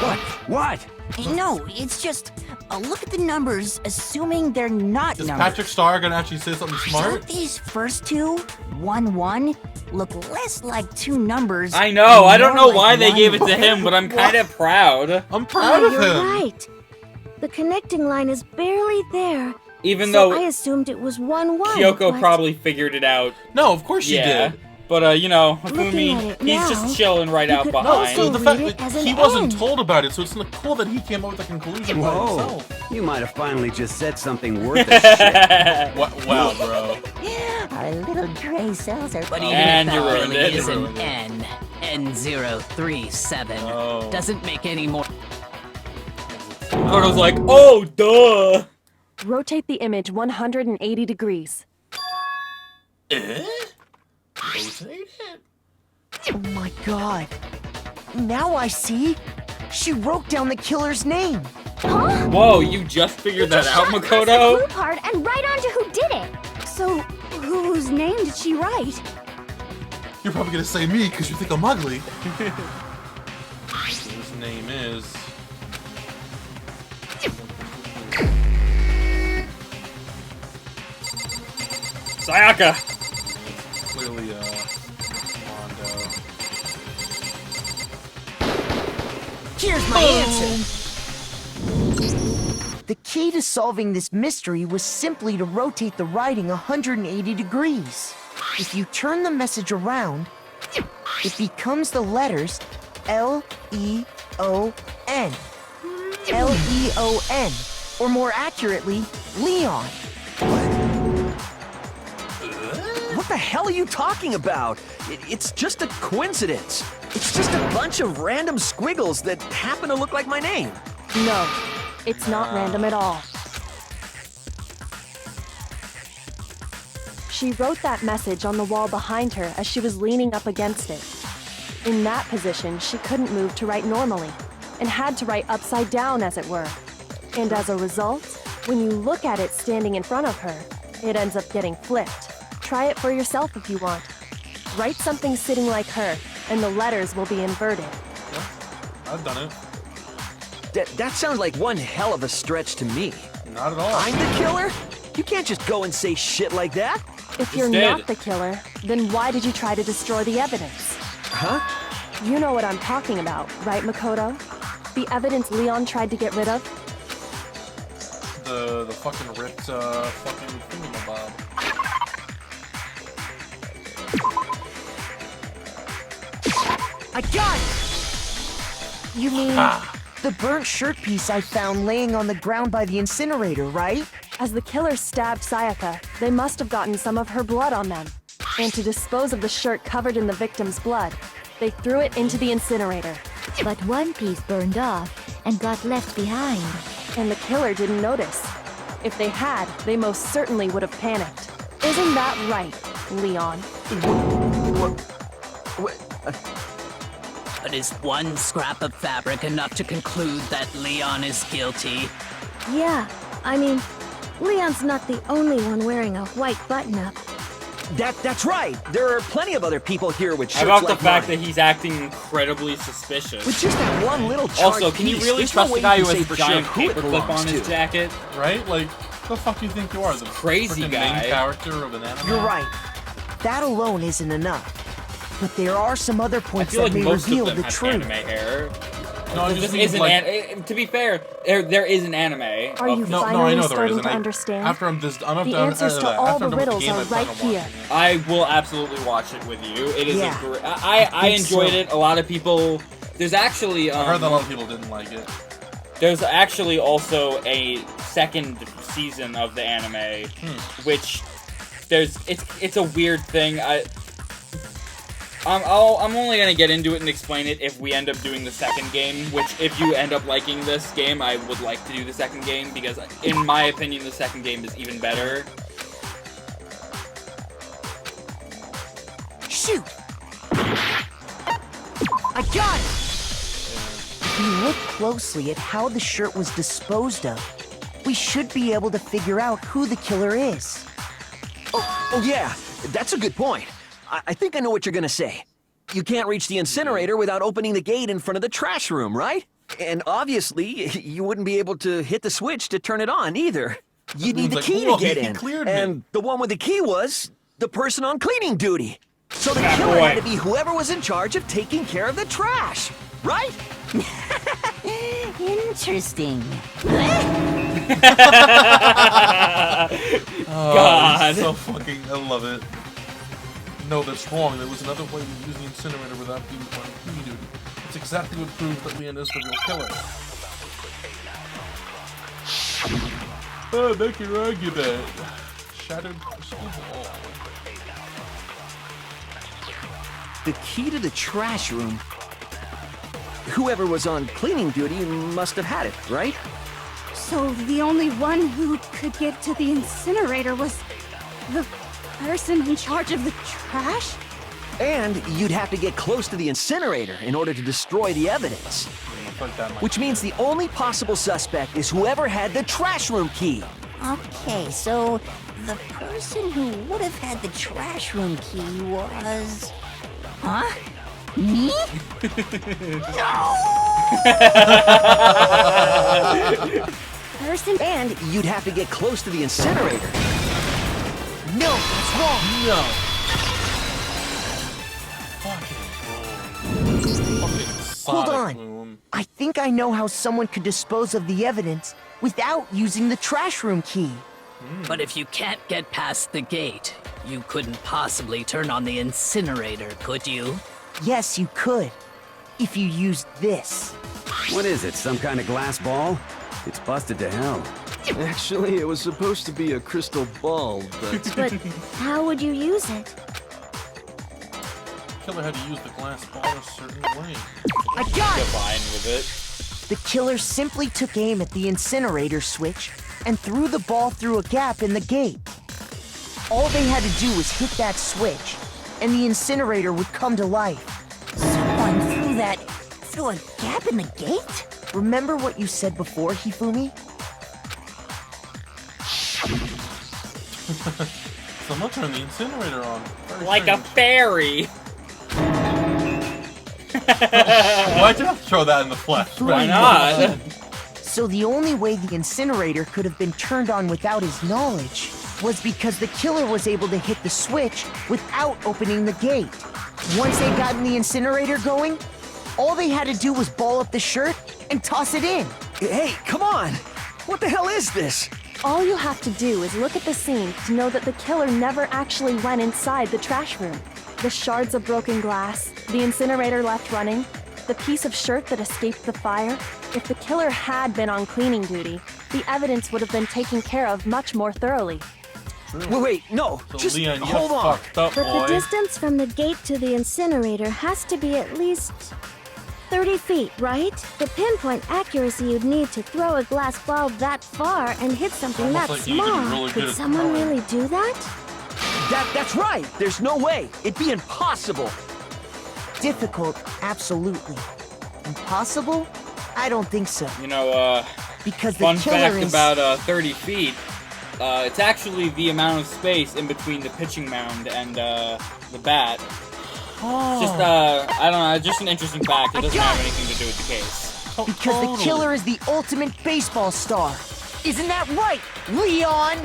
What? What? No, it's just... look at the numbers, assuming they're not Is numbers. Patrick Starr gonna actually say something Don't smart? these first two, 1-1, look less like two numbers? I know. I don't know more why like they one gave it to line. him, but I'm kind of proud. I'm proud Oh, of you're him. right. The connecting line is barely there. Even so though I assumed it was 1-1. Kyoko but- probably figured it out. No, of course she Yeah. did. But, you know, Looking Hufumi, at it he's now, just chilling right you out could No, behind. so the read fact it that as an he wasn't N. told about it, so it's cool that he came up with a conclusion by Whoa. himself. You might have finally just said something worth a shit. Wow, bro. Our little gray cells are... But even And if you that ruined really it. is You an ruined it. N037, Oh. doesn't make any more... Koto's like, oh, duh. Rotate the image 180 degrees. Rotate it? Oh my god. Now I see. She wrote down the killer's name. Huh? Whoa, you just figured that out, Shot past the Makoto? clue part and right on to who did it. So, whose name did she write? You're probably gonna say me because you think I'm ugly. His name is... Sayaka. Clearly, Mondo. Here's my answer. The key to solving this mystery was simply to rotate the writing 180 degrees. If you turn the message around, it becomes the letters L-E-O-N. L-E-O-N, or more accurately, Leon. What the hell are you talking about? It's just a coincidence. It's just a bunch of random squiggles that happen to look like my name. No, it's not random at all. She wrote that message on the wall behind her as she was leaning up against it. In that position, she couldn't move to write normally, and had to write upside down, as it were. And as a result, when you look at it standing in front of her, it ends up getting flipped. Try it for yourself if you want. Write something sitting like her, and the letters will be inverted. Yeah, I've done it. That sounds like one hell of a stretch to me. Not at all. I'm the killer? You can't just go and say shit like that. If you're not the killer, then why did you try to destroy the evidence? Huh? You know what I'm talking about, right, Makoto? The evidence Leon tried to get rid of? The fucking ripped fucking thingamabob. I got it! You mean the burnt shirt piece I found laying on the ground by the incinerator, right? As the killer stabbed Sayaka, they must have gotten some of her blood on them. And to dispose of the shirt covered in the victim's blood, they threw it into the incinerator. But one piece burned off and got left behind. And the killer didn't notice. If they had, they most certainly would have panicked. Isn't that right, Leon? But is one scrap of fabric enough to conclude that Leon is guilty? Yeah, I mean, Leon's not the only one wearing a white button-up. That's right. There are plenty of other people here with shirts How about like the fact mine. that he's acting incredibly suspicious? With just that one little Also, can you piece, really there's trust no the way guy you who can has say a for sure giant who it paperclip belongs on his to. jacket? Right? Like, the fuck do you think you are? The Crazy freaking guy. main character of an anime? You're right. That alone isn't enough. But there are some other I points feel that like may most reveal of them the have truth. anime hair. No, This isn't to be fair, there is an anime. Are you No, I finally know there starting is. to understand? After I'm this, I'm The answers to all the riddles are right here. I will absolutely watch it with you. It is Yeah, I enjoyed it. A lot of people. There's actually. I heard that a lot of people didn't like it. There's actually also a second season of the anime, which it's a weird thing. I'm only gonna get into it and explain it if we end up doing the second game, which if you end up liking this game, I would like to do the second game, because in my opinion, the second game is even better. Shoot! I got it! If you look closely at how the shirt was disposed of, we should be able to figure out who the killer is. Oh yeah, that's a good point. I think I know what you're gonna say. You can't reach the incinerator without opening the gate in front of the trash room, right? And obviously, you wouldn't be able to hit the switch to turn it on either. You'd need the key to get in. And the one with the key was the person on cleaning duty. So the killer had to be whoever was in charge of taking care of the trash, right? Interesting. God. So fucking, I love it. No, that's wrong. There was another way to use the incinerator without being on cleaning duty. It's exactly what proves that Leon is the real killer. Make your argument. Shattered crystal ball. The key to the trash room. Whoever was on cleaning duty must have had it, right? So the only one who could get to the incinerator was the person in charge of the trash? And you'd have to get close to the incinerator in order to destroy the evidence. Which means the only possible suspect is whoever had the trash room key. Okay, so the person who would have had the trash room key was... Huh? Me? Person, and you'd have to get close to the incinerator. No, that's wrong. No. Hold on. I think I know how someone could dispose of the evidence without using the trash room key. But if you can't get past the gate, you couldn't possibly turn on the incinerator, could you? Yes, you could. If you used this. What is it, some kind of glass ball? It's busted to hell. Actually, it was supposed to be a crystal ball, but... But how would you use it? The killer had to use the glass ball a certain way. I got it! Divine with it. The killer simply took aim at the incinerator switch and threw the ball through a gap in the gate. All they had to do was hit that switch, and the incinerator would come to life. Someone threw a gap in the gate? Remember what you said before, Hifumi? Someone turned the incinerator on. Very Like a strange. fairy. Why'd you have to throw that in the flesh? Why not? So the only way the incinerator could have been turned on without his knowledge was because the killer was able to hit the switch without opening the gate. Once they got the incinerator going, all they had to do was ball up the shirt and toss it in. Hey, come on! What the hell is this? All you have to do is look at the scene to know that the killer never actually went inside the trash room. The shards of broken glass, the incinerator left running, the piece of shirt that escaped the fire. If the killer had been on cleaning duty, the evidence would have been taken care of much more thoroughly. Wait, no, So just Leon, you hold on. fucked up, But the boy. distance from the gate to the incinerator has to be at least 30 feet, right? The pinpoint accuracy you'd need to throw a glass ball that far and hit something Almost that like you need to be small. really good Could at someone throwing. really do that? That's right. There's no way. It'd be impossible. Difficult, absolutely. Impossible? I don't think so. You know, Because the fun killer fact is... about 30 feet, it's actually the amount of space in between the pitching mound and the bat. Oh. Just, I don't know, just an interesting fact. It doesn't have anything to do with the case. Because the killer is the ultimate baseball star. Isn't that right, Leon?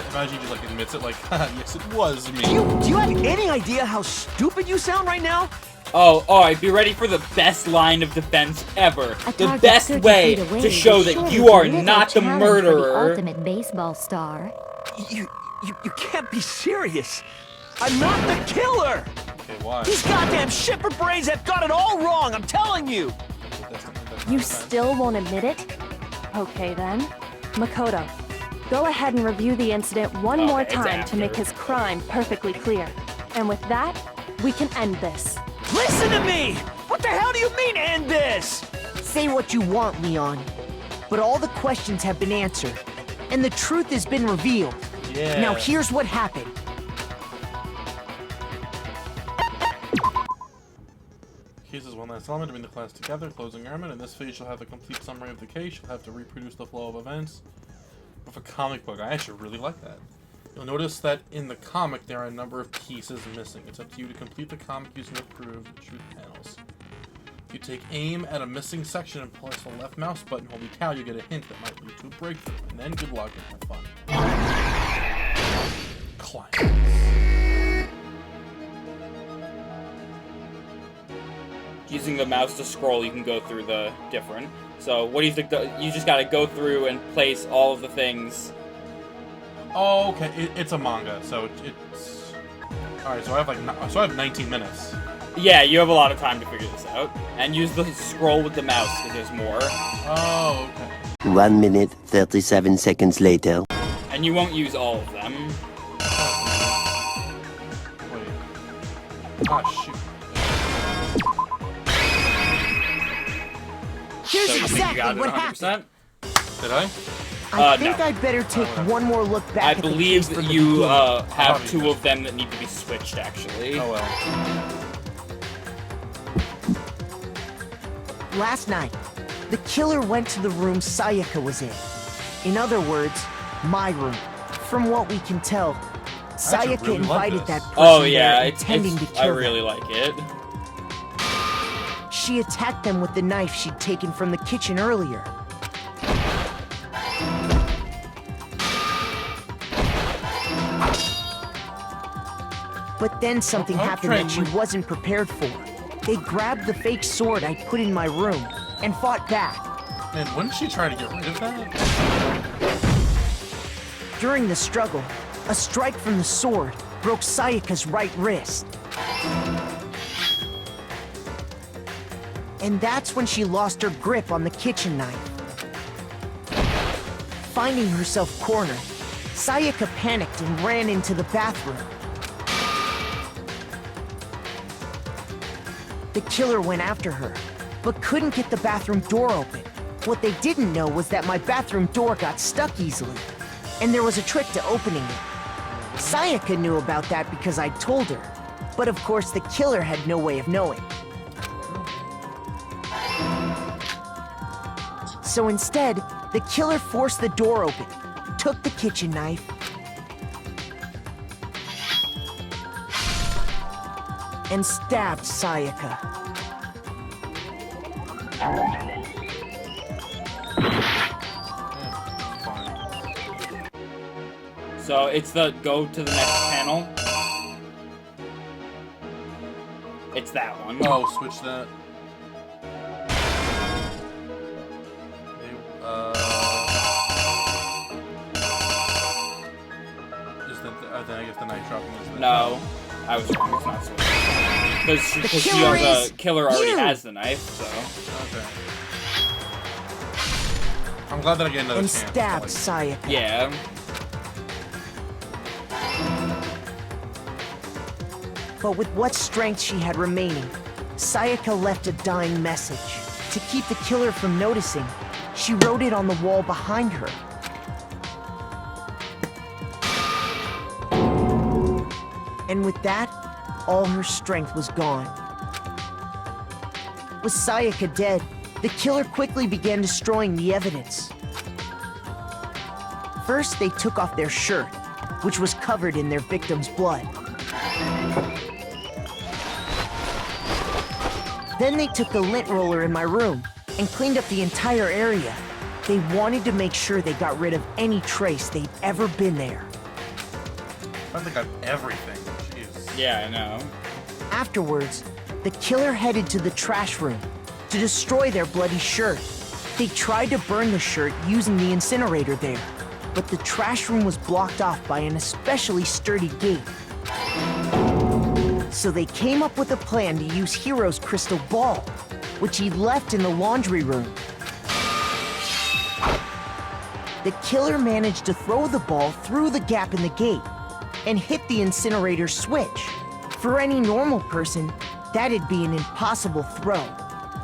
Imagine he just like admits it like, yes, it was me. Do you have any idea how stupid you sound right now? Oh, alright, be ready for the best line of defense ever. A The target best 30 way feet away to is show that surely you are little not the challenge for the murderer. ultimate baseball star. You can't be serious. I'm not the killer. Okay, why? These goddamn shipper brains have got it all wrong, I'm telling you. You still won't admit it? Okay then. Makoto, go ahead and review the incident one more it's time to make after. his crime perfectly clear. And with that, we can end this. Listen to me! What the hell do you mean, end this? Say what you want, Leon. But all the questions have been answered, and the truth has been revealed. Yeah. Now here's what happened. Cases one last element to bring the class together, closing argument. In this phase, you'll have a complete summary of the case. You'll have to reproduce the flow of events. With a comic book, I actually really like that. You'll notice that in the comic, there are a number of pieces missing. It's up to you to complete the comic using approved truth panels. If you take aim at a missing section and press the left mouse button, holy cow, you get a hint that might lead to a breakthrough. And then good luck and have fun. Climax. Using the mouse to scroll, you can go through the different. So what do you think? You just gotta go through and place all of the things. Oh, okay. It's a manga, so it's all right. So I have 19 minutes. Yeah, you have a lot of time to figure this out. And use the scroll with the mouse, because there's more. Oh, okay. 1 minute, 37 seconds later. And you won't use all of them. Wait. Ah, shoot. Here's So you think you exactly got it what 100%? happened. Did I? I think no. I'd better take one more look back I at the believe case that from the you beginning. have two of them that need to be switched, actually. Oh well. Last night, the killer went to the room Sayaka was in. In other words, my room. From what we can tell, actually Sayaka really like invited this. that person Oh yeah, there it's intending to kill I them. really like it. She attacked them with the knife she'd taken from the kitchen earlier. But then something happened that she wasn't prepared for. They grabbed the fake sword I put in my room and fought back. Man, wouldn't she try to get rid of that? During the struggle, a strike from the sword broke Sayaka's right wrist. And that's when she lost her grip on the kitchen knife. Finding herself cornered, Sayaka panicked and ran into the bathroom. The killer went after her, but couldn't get the bathroom door open. What they didn't know was that my bathroom door got stuck easily, and there was a trick to opening it. Sayaka knew about that because I told her, but of course the killer had no way of knowing. So instead, the killer forced the door open, took the kitchen knife, and stabbed Sayaka. So it's the go to the next panel. It's that one. Oh, switch that. I guess the knife dropping is the No, I was wrong. It's not switch. Because the killer already has the knife, so. Okay. I'm glad that I get another and chance. Stabbed Sayaka. Yeah. But with what strength she had remaining, Sayaka left a dying message. To keep the killer from noticing, she wrote it on the wall behind her. And with that, all her strength was gone. With Sayaka dead, the killer quickly began destroying the evidence. First, they took off their shirt, which was covered in their victim's blood. Then they took the lint roller in my room and cleaned up the entire area. They wanted to make sure they got rid of any trace they'd ever been there. I think I've everything. Jeez. Yeah, I know. Afterwards, the killer headed to the trash room to destroy their bloody shirt. They tried to burn the shirt using the incinerator there, but the trash room was blocked off by an especially sturdy gate. So they came up with a plan to use Hiro's crystal ball, which he left in the laundry room. The killer managed to throw the ball through the gap in the gate and hit the incinerator switch. For any normal person, that'd be an impossible throw.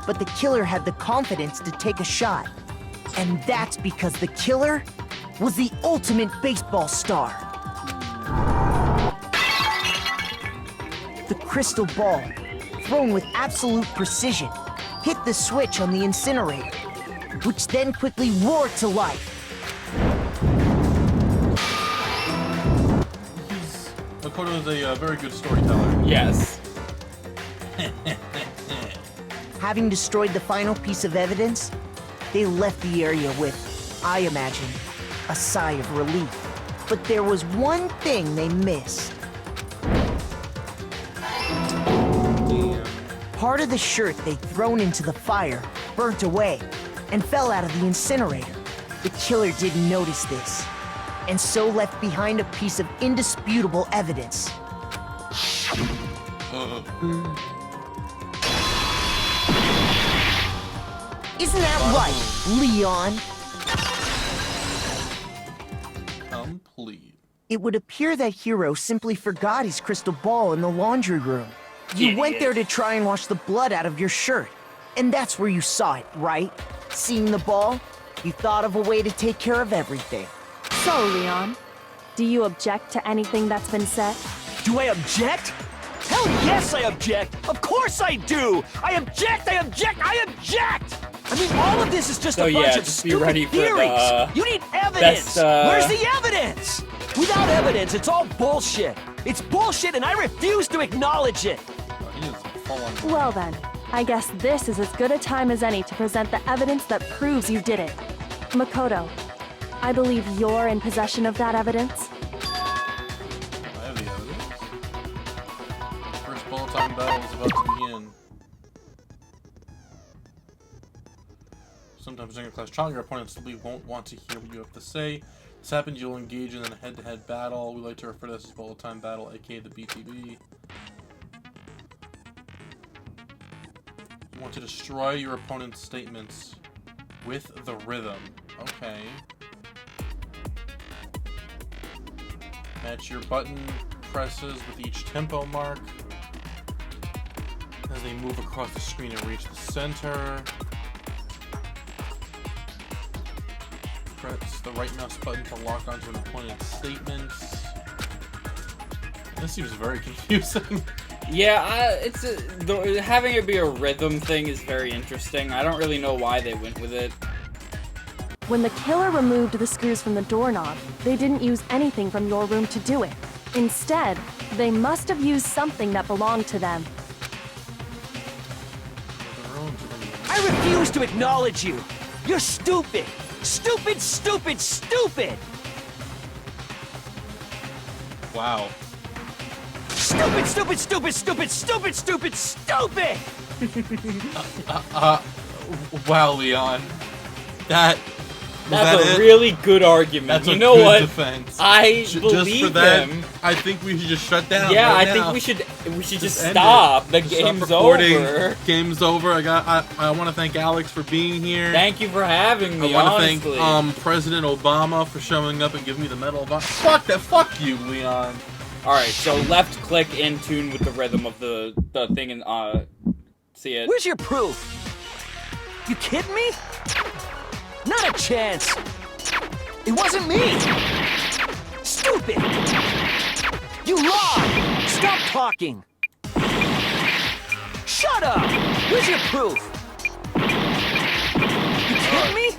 But the killer had the confidence to take a shot. And that's because the killer was the ultimate baseball star. The crystal ball, thrown with absolute precision, hit the switch on the incinerator, which then quickly roared to life. Makoto is a very good storyteller. Yes. Having destroyed the final piece of evidence, they left the area with, I imagine, a sigh of relief. But there was one thing they missed. Part of the shirt they'd thrown into the fire burnt away and fell out of the incinerator. The killer didn't notice this, and so left behind a piece of indisputable evidence. Isn't that right, Leon? Complete. It would appear that Hiro simply forgot his crystal ball in the laundry room. You went there to try and wash the blood out of your shirt, and that's where you saw it, right? Seeing the ball, you thought of a way to take care of everything. So, Leon, do you object to anything that's been said? Do I object? Hell yes, I object! Of course I do! I object! I object! I object! I mean, all of this is just a bunch of stupid theories. You need evidence! Where's the evidence? Without evidence, it's all bullshit. It's bullshit and I refuse to acknowledge it. Well then, I guess this is as good a time as any to present the evidence that proves you did it. Makoto, I believe you're in possession of that evidence. I have the evidence. First bullet time battle is about to begin. Sometimes during a class trial, your opponent simply won't want to hear what you have to say. This happens, you'll engage in a head-to-head battle. We like to refer to this as bullet time battle, aka the BTB. You want to destroy your opponent's statements with the rhythm. Okay. Match your button presses with each tempo mark as they move across the screen and reach the center. Press the right mouse button to lock onto an opponent's statements. This seems very confusing. Yeah, having it be a rhythm thing is very interesting. I don't really know why they went with it. When the killer removed the screws from the doorknob, they didn't use anything from your room to do it. Instead, they must have used something that belonged to them. I refuse to acknowledge you! You're stupid! Stupid, stupid, stupid! Wow. Stupid, stupid, stupid, stupid, stupid, stupid, stupid! Wow, Leon. That's a really good argument. That's you a know good what? Defense. I just believe for that, him. I think we should just shut down. Yeah, right I now. think we should just end stop. it. The Just stop game's recording. over. Game's over. I want to thank Alex for being here. Thank you for having me. I want honestly. to thank President Obama for showing up and giving me the Medal of Honor. Fuck that. Fuck you, Leon. All right, so left click in tune with the rhythm of the thing and see it. Where's your proof? You kidding me? Not a chance. It wasn't me! Stupid! You lied! Stop talking! Shut up! Where's your proof? You kidding me?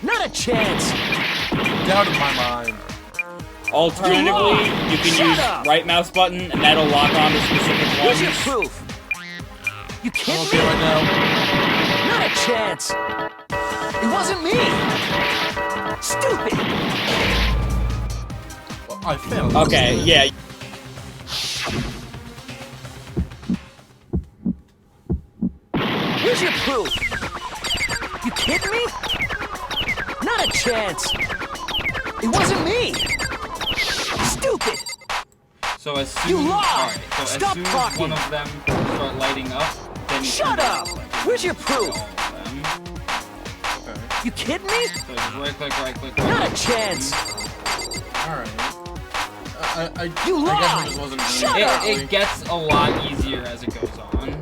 Not a chance! Doubt in my mind. Alternatively, you can use right mouse button and that'll lock on to specific ones. Where's your proof? You kidding me? Right now. Not a chance! It wasn't me! Stupid! Well, I failed. Okay, yeah. Where's your proof? You kidding me? Not a chance! It wasn't me! Stupid! So as soon, You lied! Alright, so Stop as soon talking! as one of them start lighting up, then you Shut can up! Where's your proof? Okay. You kidding me? So just right click. Not a chance! Alright. I You I guess lied! it just wasn't Shut up! It gets a lot easier as it goes on.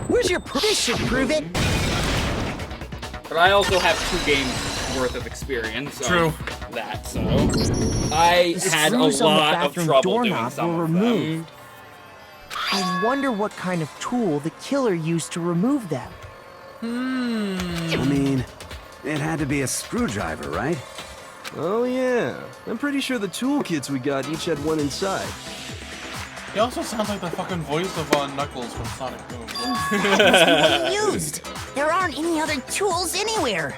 Where's your proof? This should prove it. But I also have 2 games worth of experience True. of that, so I The had a screws on the lot of bathroom trouble doing doorknob some were of them. removed. I wonder what kind of tool the killer used to remove them. I mean, it had to be a screwdriver, right? Oh yeah, I'm pretty sure the toolkits we got each had one inside. He also sounds like the fucking voice of Knuckles from Sonic Boom. Must be what he used. There aren't any other tools anywhere.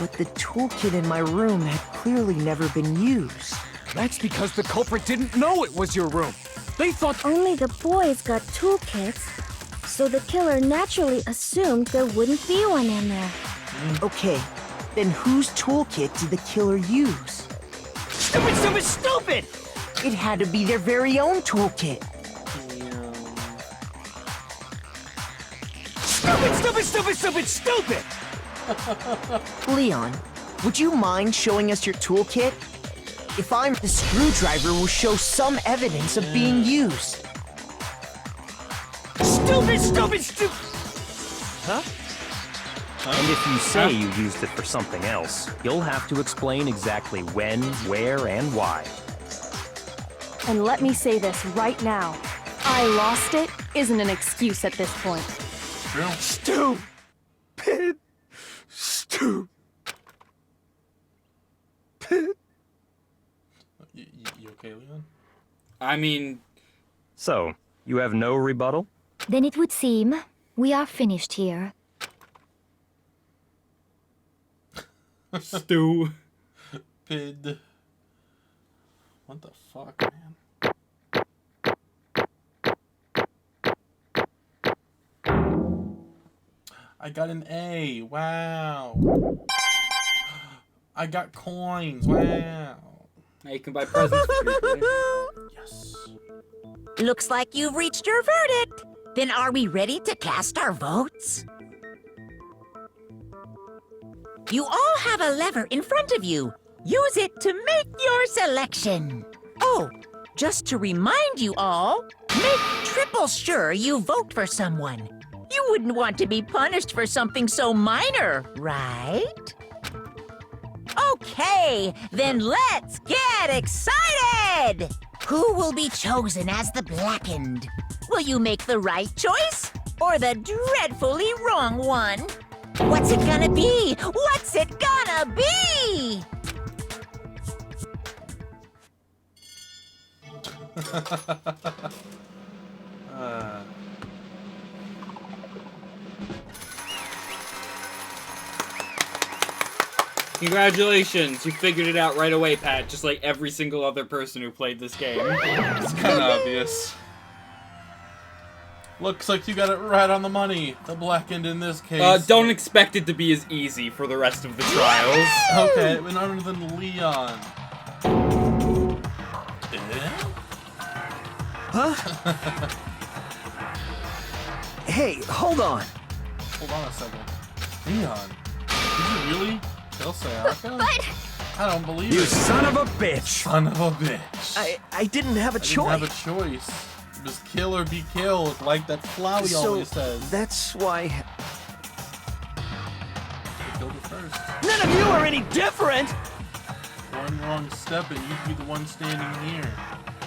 But the toolkit in my room had clearly never been used. That's because the culprit didn't know it was your room. They thought Only the boys got toolkits, so the killer naturally assumed there wouldn't be one in there. Okay, then whose toolkit did the killer use? Stupid, stupid, stupid! It had to be their very own toolkit. Stupid, stupid, stupid, stupid, stupid! Leon, would you mind showing us your toolkit? If I'm the screwdriver will show some evidence of being used. Stupid, stupid, stupid! Huh? And if you say you used it for something else, you'll have to explain exactly when, where, and why. And let me say this right now. I lost it isn't an excuse at this point. Stupid. Stupid. You okay, Leon? I mean... So, you have no rebuttal? Then it would seem we are finished here. Stu. Pid. What the fuck, man? I got an A. Wow. I got coins. Wow. Now you can buy presents for people. Yes. Looks like you've reached your verdict. Then are we ready to cast our votes? You all have a lever in front of you. Use it to make your selection. Oh, just to remind you all, make triple sure you vote for someone. You wouldn't want to be punished for something so minor, right? Okay, then let's get excited! Who will be chosen as the Blackened? Will you make the right choice or the dreadfully wrong one? What's it gonna be? What's it gonna be? Congratulations, you figured it out right away, Pat, just like every single other person who played this game. It's kind of obvious. Looks like you got it right on the money. The Blackened in this case. Don't expect it to be as easy for the rest of the trials. Okay, none other than Leon. Huh? Hey, hold on. Hold on a second. Leon, did you really kill Sayaka? But I don't believe You it. son of a bitch! Son of a bitch. I didn't have a choice. Didn't have a choice. Just kill or be killed, like that Flowey always says. That's why... You killed it first. None of you are any different! One wrong step and you'd be the one standing here.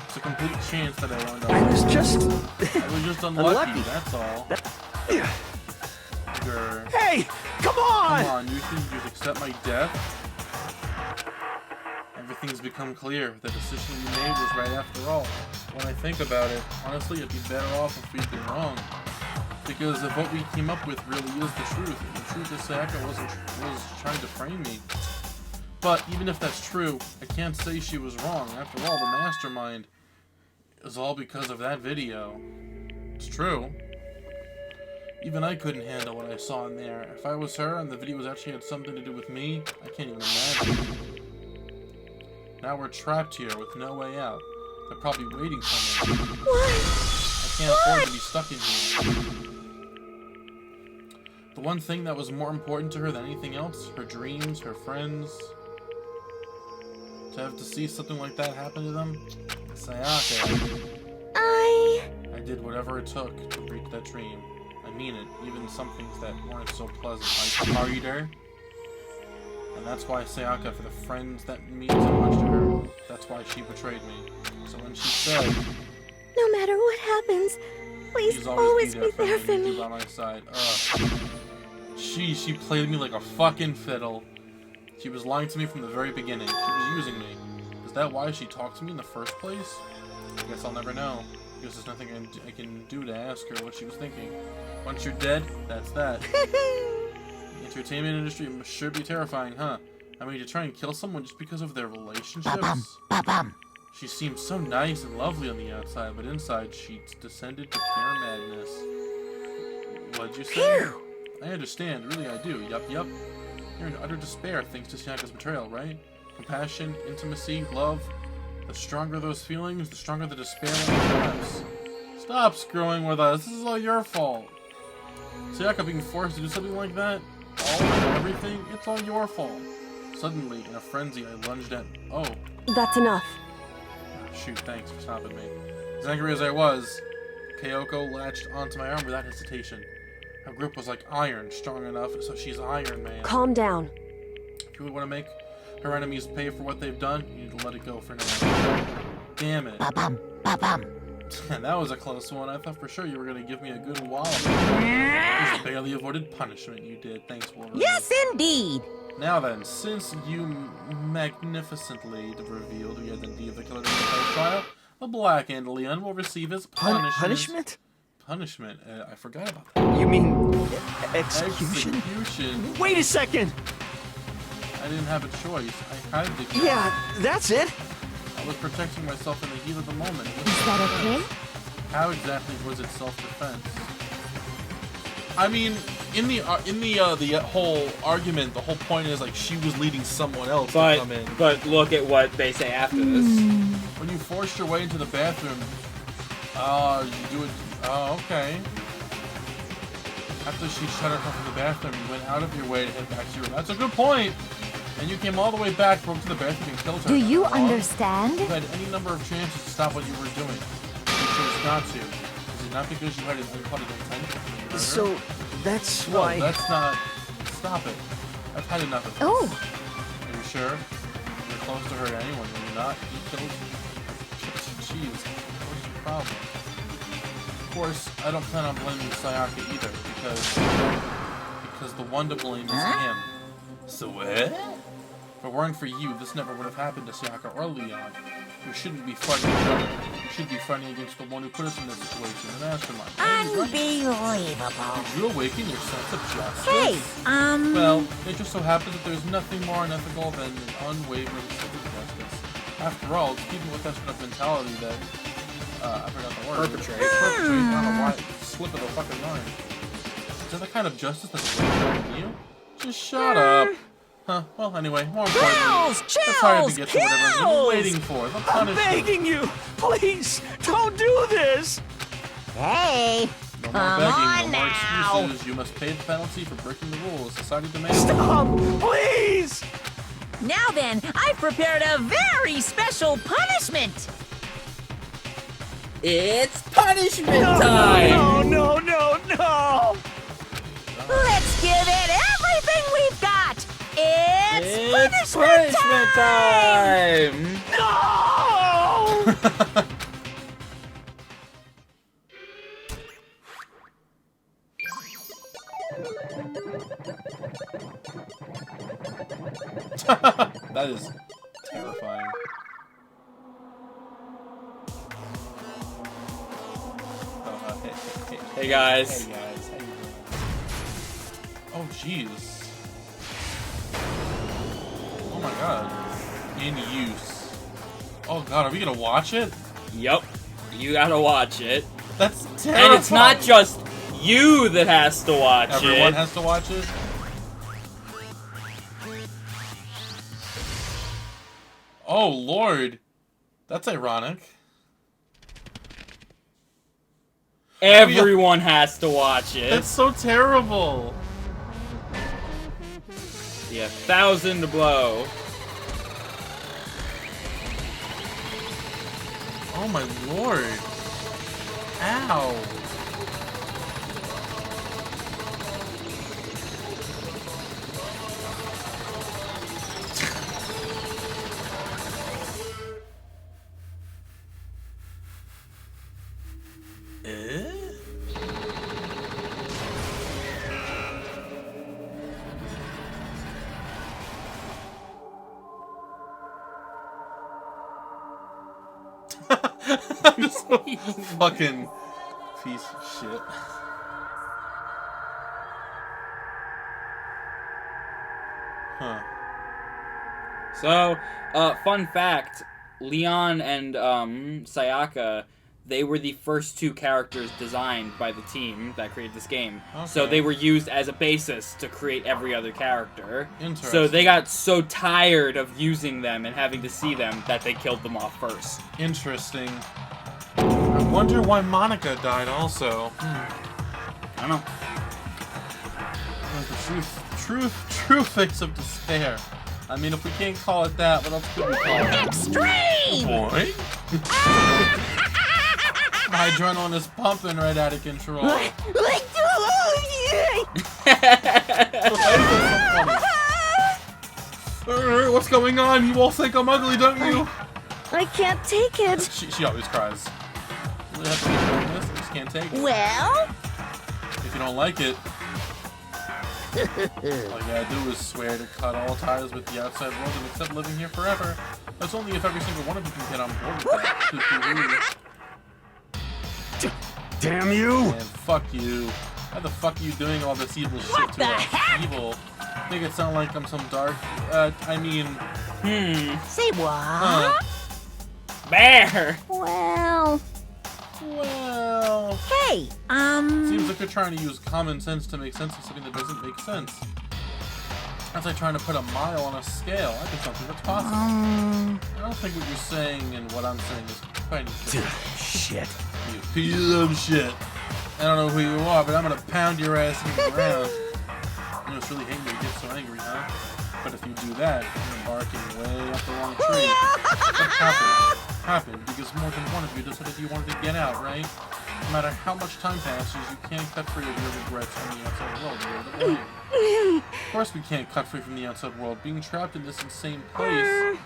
It's a complete chance that I wound up. I was just... I was just unlucky, that's all. Hey! Come on! Come on, you think you just accept my death? Everything's become clear. The decision we made was right after all. When I think about it, honestly, it'd be better off if we'd been wrong. Because if what we came up with really is the truth, and the truth is Sayaka was trying to frame me. But even if that's true, I can't say she was wrong. After all, the mastermind is all because of that video. It's true. Even I couldn't handle what I saw in there. If I was her and the video actually had something to do with me, I can't even imagine. Now we're trapped here with no way out. They're probably waiting for me. What? I can't afford to be stuck in here. The one thing that was more important to her than anything else, her dreams, her friends. To have to see something like that happen to them? Sayaka. I did whatever it took to reach that dream. I mean it, even some things that weren't so pleasant. I married her. And that's why Sayaka, for the friends that mean so much to her, that's why she betrayed me. So when she said, No matter what happens, please always be there for me. By my side. She played me like a fucking fiddle. She was lying to me from the very beginning. She was using me. Is that why she talked to me in the first place? I guess I'll never know. Because there's nothing I can do to ask her what she was thinking. Once you're dead, that's that. The entertainment industry must sure be terrifying, huh? I mean, to try and kill someone just because of their relationships? She seemed so nice and lovely on the outside, but inside she descended to pure madness. What'd you say? I understand, really I do. Yup. You're in utter despair thanks to Sayaka's betrayal, right? Compassion, intimacy, love. The stronger those feelings, the stronger the despair when it collapse. Stop screwing with us. This is all your fault. Sayaka being forced to do something like that? All of everything? It's all your fault. Suddenly, in a frenzy, I lunged at... Oh. That's enough. Shoot, thanks for stopping me. As angry as I was, Kyoko latched onto my arm without hesitation. Her grip was like iron, strong enough, so she's Iron Man. Calm down. If you really want to make her enemies pay for what they've done, you need to let it go for now. Damn it. That was a close one. I thought for sure you were going to give me a good wallop. This barely avoided punishment you did. Thanks, Wolverine. Yes, indeed. Now then, since you magnificently revealed the identity of the killer during the trial, the Blackened Leon will receive his punishment. Punishment? Punishment? I forgot about that. You mean execution? Wait a second! I didn't have a choice. I had to. Yeah, that's it. I was protecting myself in the heat of the moment. Is that okay? How exactly was it self-defense? I mean, in the whole argument, the whole point is like she was leading someone else to come in. But look at what they say after this. When you forced your way into the bathroom, you do it. Oh, okay. After she shut herself in the bathroom, you went out of your way to head back to your room. That's a good point. And you came all the way back, broke to the bathroom, and killed her. Do you Wrong? understand? You had any number of chances to stop what you were doing. You chose not to. Is it not because you had an unclouded intent to murder? So, that's No, why... that's not... Stop it. I've had enough of this. Oh. Are you sure? You're close to her anyway. When you're not, you killed... Jeez. What's your problem? Of course, I don't plan on blaming Sayaka either, because the one to blame is him. So what? If it weren't for you, this never would have happened to Sayaka or Leon. We shouldn't be fighting each other. We should be fighting against the one who put us in this situation, the mastermind. Unbelievable. Did you awaken your sense of justice? Hey, Well, it just so happens that there's nothing more unethical than an unwavering sense of justice. After all, it's keeping with that sort of mentality that, I forgot the word. Perpetrate. Perpetrate, I don't know why, slip of the fucking mind. Is that the kind of justice that's waiting on you? Just shut up. Huh, well, anyway, more importantly, it's hard to get to whatever you're waiting for. The I'm punishment. begging you! Please, don't do this! Hey, No more come begging, on no more now. excuses. You must pay the penalty for breaking the rules. Society demands. Stop! Please! Now then, I've prepared a very special punishment. It's punishment time! No! Let's give it everything we've got. It's punishment time! No! That is terrifying. Hey guys. Hey guys, how you doing? Oh jeez. Oh my god. In use. Oh god, are we gonna watch it? Yup. You gotta watch it. That's terrifying. And it's not just you that has to watch it. Everyone has to watch it? Oh lord. That's ironic. Everyone has to watch it. That's so terrible. The 1,000 blow. Oh my lord. Ow. I'm so fucking piece of shit. Huh. So, fun fact, Leon and Sayaka, they were the first two characters designed by the team that created this game. Okay. So they were used as a basis to create every other character. Interesting. So they got so tired of using them and having to see them that they killed them off first. Interesting. I wonder why Monica died also. I don't know. The true face of despair. I mean, if we can't call it that, what else could we call it? Extreme! Boy? My adrenaline is pumping right out of control. What's going on? You all think I'm ugly, don't you? I can't take it. She always cries. You really have to be doing this? I just can't take it. Well? If you don't like it, all you gotta do is swear to cut all ties with the outside world and accept living here forever. That's only if every single one of you can get on board with that. Damn you! Man, fuck you. How the fuck are you doing all this evil shit to us? Evil. Make it sound like I'm some dark. I mean. Say what? Bear! Well. Well. Hey, Seems like you're trying to use common sense to make sense of something that doesn't make sense. That's like trying to put a mile on a scale. I think something that's possible. I don't think what you're saying and what I'm saying is quite any different. Shit. You piece of shit. I don't know who you are, but I'm gonna pound your ass into the ground. You know, it's really hate me to get so angry, huh? But if you do that, you're barking way up the wrong tree. What happened because more than one of you decided you wanted to get out, right? No matter how much time passes, you can't cut free of your regrets from the outside world. You're to blame. Of course we can't cut free from the outside world. Being trapped in this insane place.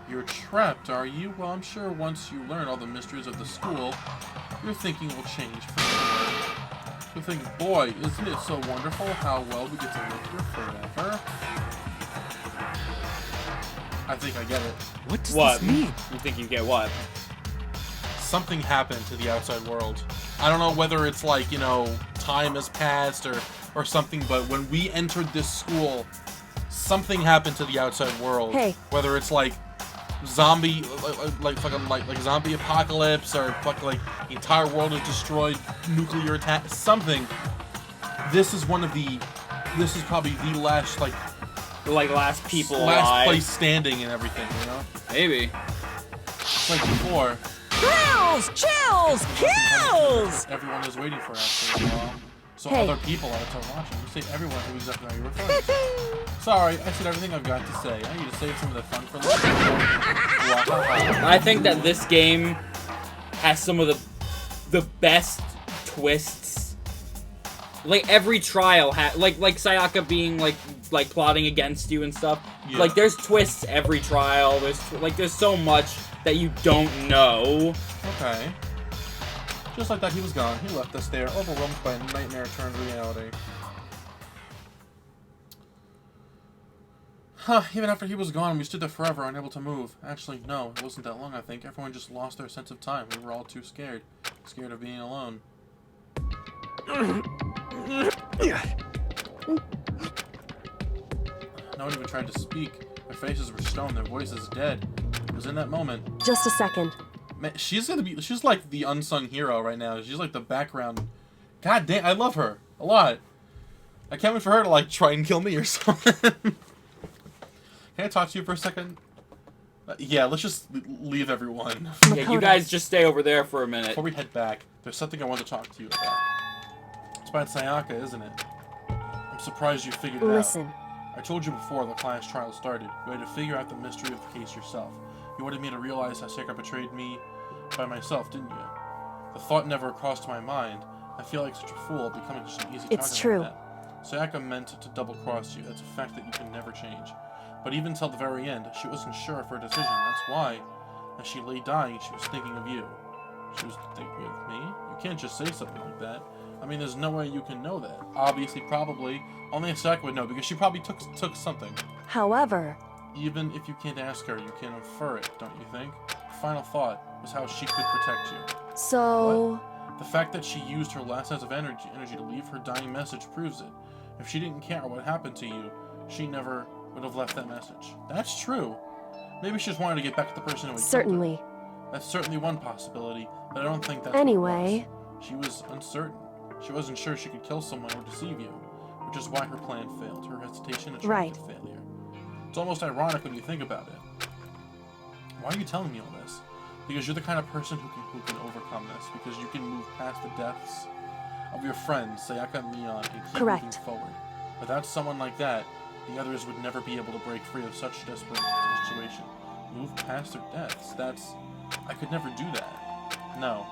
You're trapped, are you? Well, I'm sure once you learn all the mysteries of the school, your thinking will change for sure. You'll think, boy, isn't it so wonderful how well we get to live here forever? I think I get it. What does this mean? You think you get what? Something happened to the outside world. I don't know whether it's like, you know, time has passed or something, but when we entered this school, something happened to the outside world. Hey. Whether it's like zombie, like zombie apocalypse, or fucking like the entire world is destroyed, nuclear attack, something. This is probably the last last people last alive. place standing and everything, you know? Maybe. It's like before. Thrills, chills, kills! Everyone is waiting for after a while. So Hey. other people are watching. You say everyone who exactly how you're referring to. Sorry, I said everything I've got to say. I need to save some of the fun for later. I think that this game has some of the best twists. Like every trial like Sayaka being like plotting against you and stuff. Yeah. Like there's twists every trial. There's so much that you don't know. Okay. Just like that, he was gone. He left us there, overwhelmed by a nightmare turned reality. Huh, even after he was gone, we stood there forever, unable to move. Actually, no, it wasn't that long, I think. Everyone just lost their sense of time. We were all too scared. Scared of being alone. No one even tried to speak. Their faces were stone, their voices dead. It was in that moment. Just a second. Man, she's like the unsung hero right now. She's like the background. God damn, I love her a lot. I can't wait for her to like try and kill me or something. Can I talk to you for a second? Yeah, let's just leave everyone. Yeah, you guys just stay over there for a minute. Before we head back, there's something I want to talk to you about. It's about Sayaka, isn't it? I'm surprised you figured it Listen. out. I told you before the class trial started. You had to figure out the mystery of the case yourself. You wanted me to realize how Sayaka betrayed me by myself, didn't you? The thought never crossed my mind. I feel like such a fool, becoming such an easy target. It's true. Like that. Sayaka meant to double-cross you. That's a fact that you can never change. But even till the very end, she wasn't sure of her decision. That's why, as she lay dying, she was thinking of you. She was thinking of me? You can't just say something like that. I mean, there's no way you can know that. Obviously, probably, only Sayaka would know, because she probably took something. However... Even if you can't ask her, you can infer it, don't you think? Her final thought was how she could protect you. So... What? The fact that she used her last sense of energy to leave her dying message proves it. If she didn't care what happened to you, she never would have left that message. That's true. Maybe she just wanted to get back at the person who had Certainly. killed her. That's certainly one possibility, but I don't think that's Anyway... what it was. She was uncertain. She wasn't sure she could kill someone or deceive you, which is why her plan failed. Her hesitation attracted failure. It's almost ironic when you think about it. Why are you telling me all this? Because you're the kind of person who can overcome this. Because you can move past the deaths of your friends, Sayaka and Leon, and keep moving forward. Without someone like that, the others would never be able to break free of such desperate situation. Move past their deaths. I could never do that. No.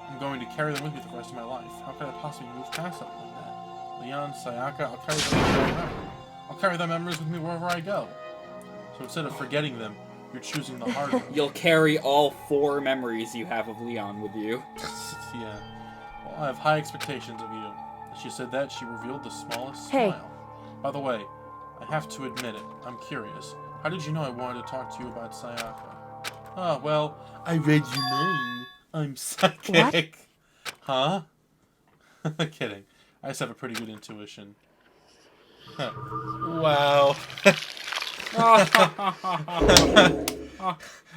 I'm going to carry them with me the rest of my life. How could I possibly move past something like that? Leon, Sayaka, I'll carry them with me. I'll carry their memories with me wherever I go. So instead of forgetting them, you're choosing the hard one. You'll carry all 4 memories you have of Leon with you. Yeah. Well, I have high expectations of you. As she said that, she revealed the smallest smile. By the way, I have to admit it. I'm curious. How did you know I wanted to talk to you about Sayaka? Oh, well, I read your mind. I'm psychic. What? Huh? Kidding. I just have a pretty good intuition. Wow.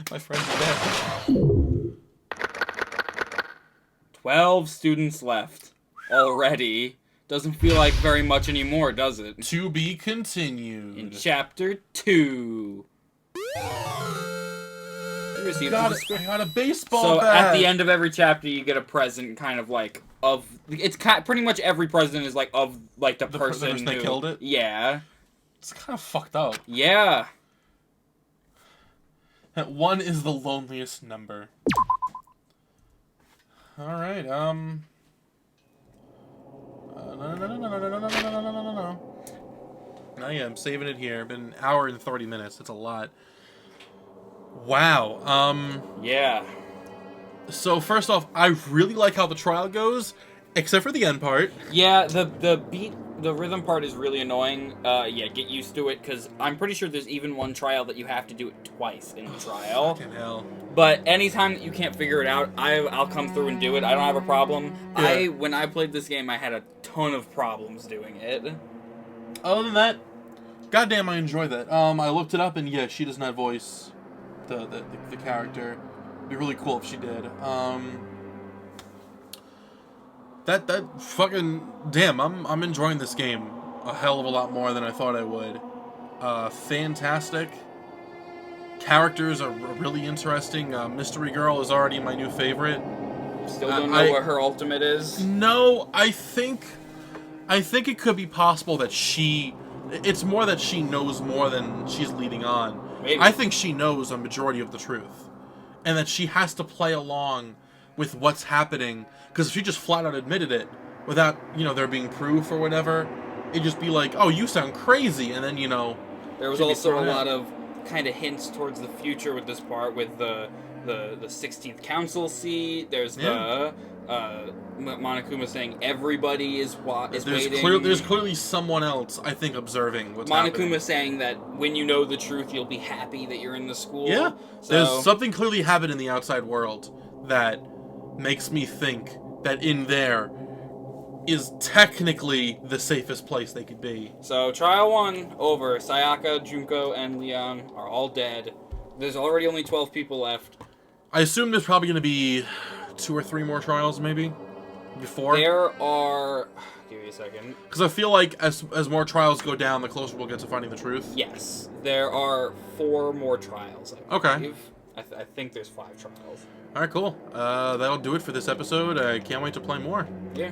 My friend's dead. 12 students left already. Doesn't feel like very much anymore, does it? To be continued. In Chapter 2. I got a baseball so bat. At the end of every chapter, you get a present, kind of like of. It's pretty much every present is like of like the person who that killed it. Yeah. It's kind of fucked up. Yeah. That 1 is the loneliest number. All right. No. Yeah, I'm saving it here. Been an hour and 30 minutes. That's a lot. Wow. Yeah. So first off, I really like how the trial goes, except for the end part. Yeah, the rhythm part is really annoying. Yeah, get used to it, because I'm pretty sure there's even one trial that you have to do it twice in the trial. Fucking hell. But anytime that you can't figure it out, I'll come through and do it. I don't have a problem. Yeah. When I played this game, I had a ton of problems doing it. Other than that, goddamn, I enjoy that. I looked it up, and yeah, she does not voice the character. It'd be really cool if she did. That fucking damn, I'm enjoying this game a hell of a lot more than I thought I would. Fantastic. Characters are really interesting. Mystery Girl is already my new favorite. Still don't know what her ultimate is. No, I think it could be possible that it's more that she knows more than she's leading on. Maybe. I think she knows a majority of the truth, and that she has to play along with what's happening. Because if she just flat out admitted it without, there being proof or whatever, it'd just be like, oh, you sound crazy, and then, There was also a lot of kind of hints towards the future with this part, with the 16th Council seat. There's the Monokuma saying everybody is waiting. There's clearly someone else, I think, observing what's happening. Monokuma saying that when you know the truth, you'll be happy that you're in the school. Yeah, so, there's something clearly happened in the outside world that makes me think that in there is technically the safest place they could be. So, Trial 1 over. Sayaka, Junko, and Leon are all dead. There's already only 12 people left. I assume there's probably going to be 2 or 3 more trials, maybe? Before? There are... Give me a second. Because I feel like as more trials go down, the closer we'll get to finding the truth. Yes. There are 4 more trials, I believe. Okay. I think there's 5 trials. Alright, cool. That'll do it for this episode. I can't wait to play more. Yeah.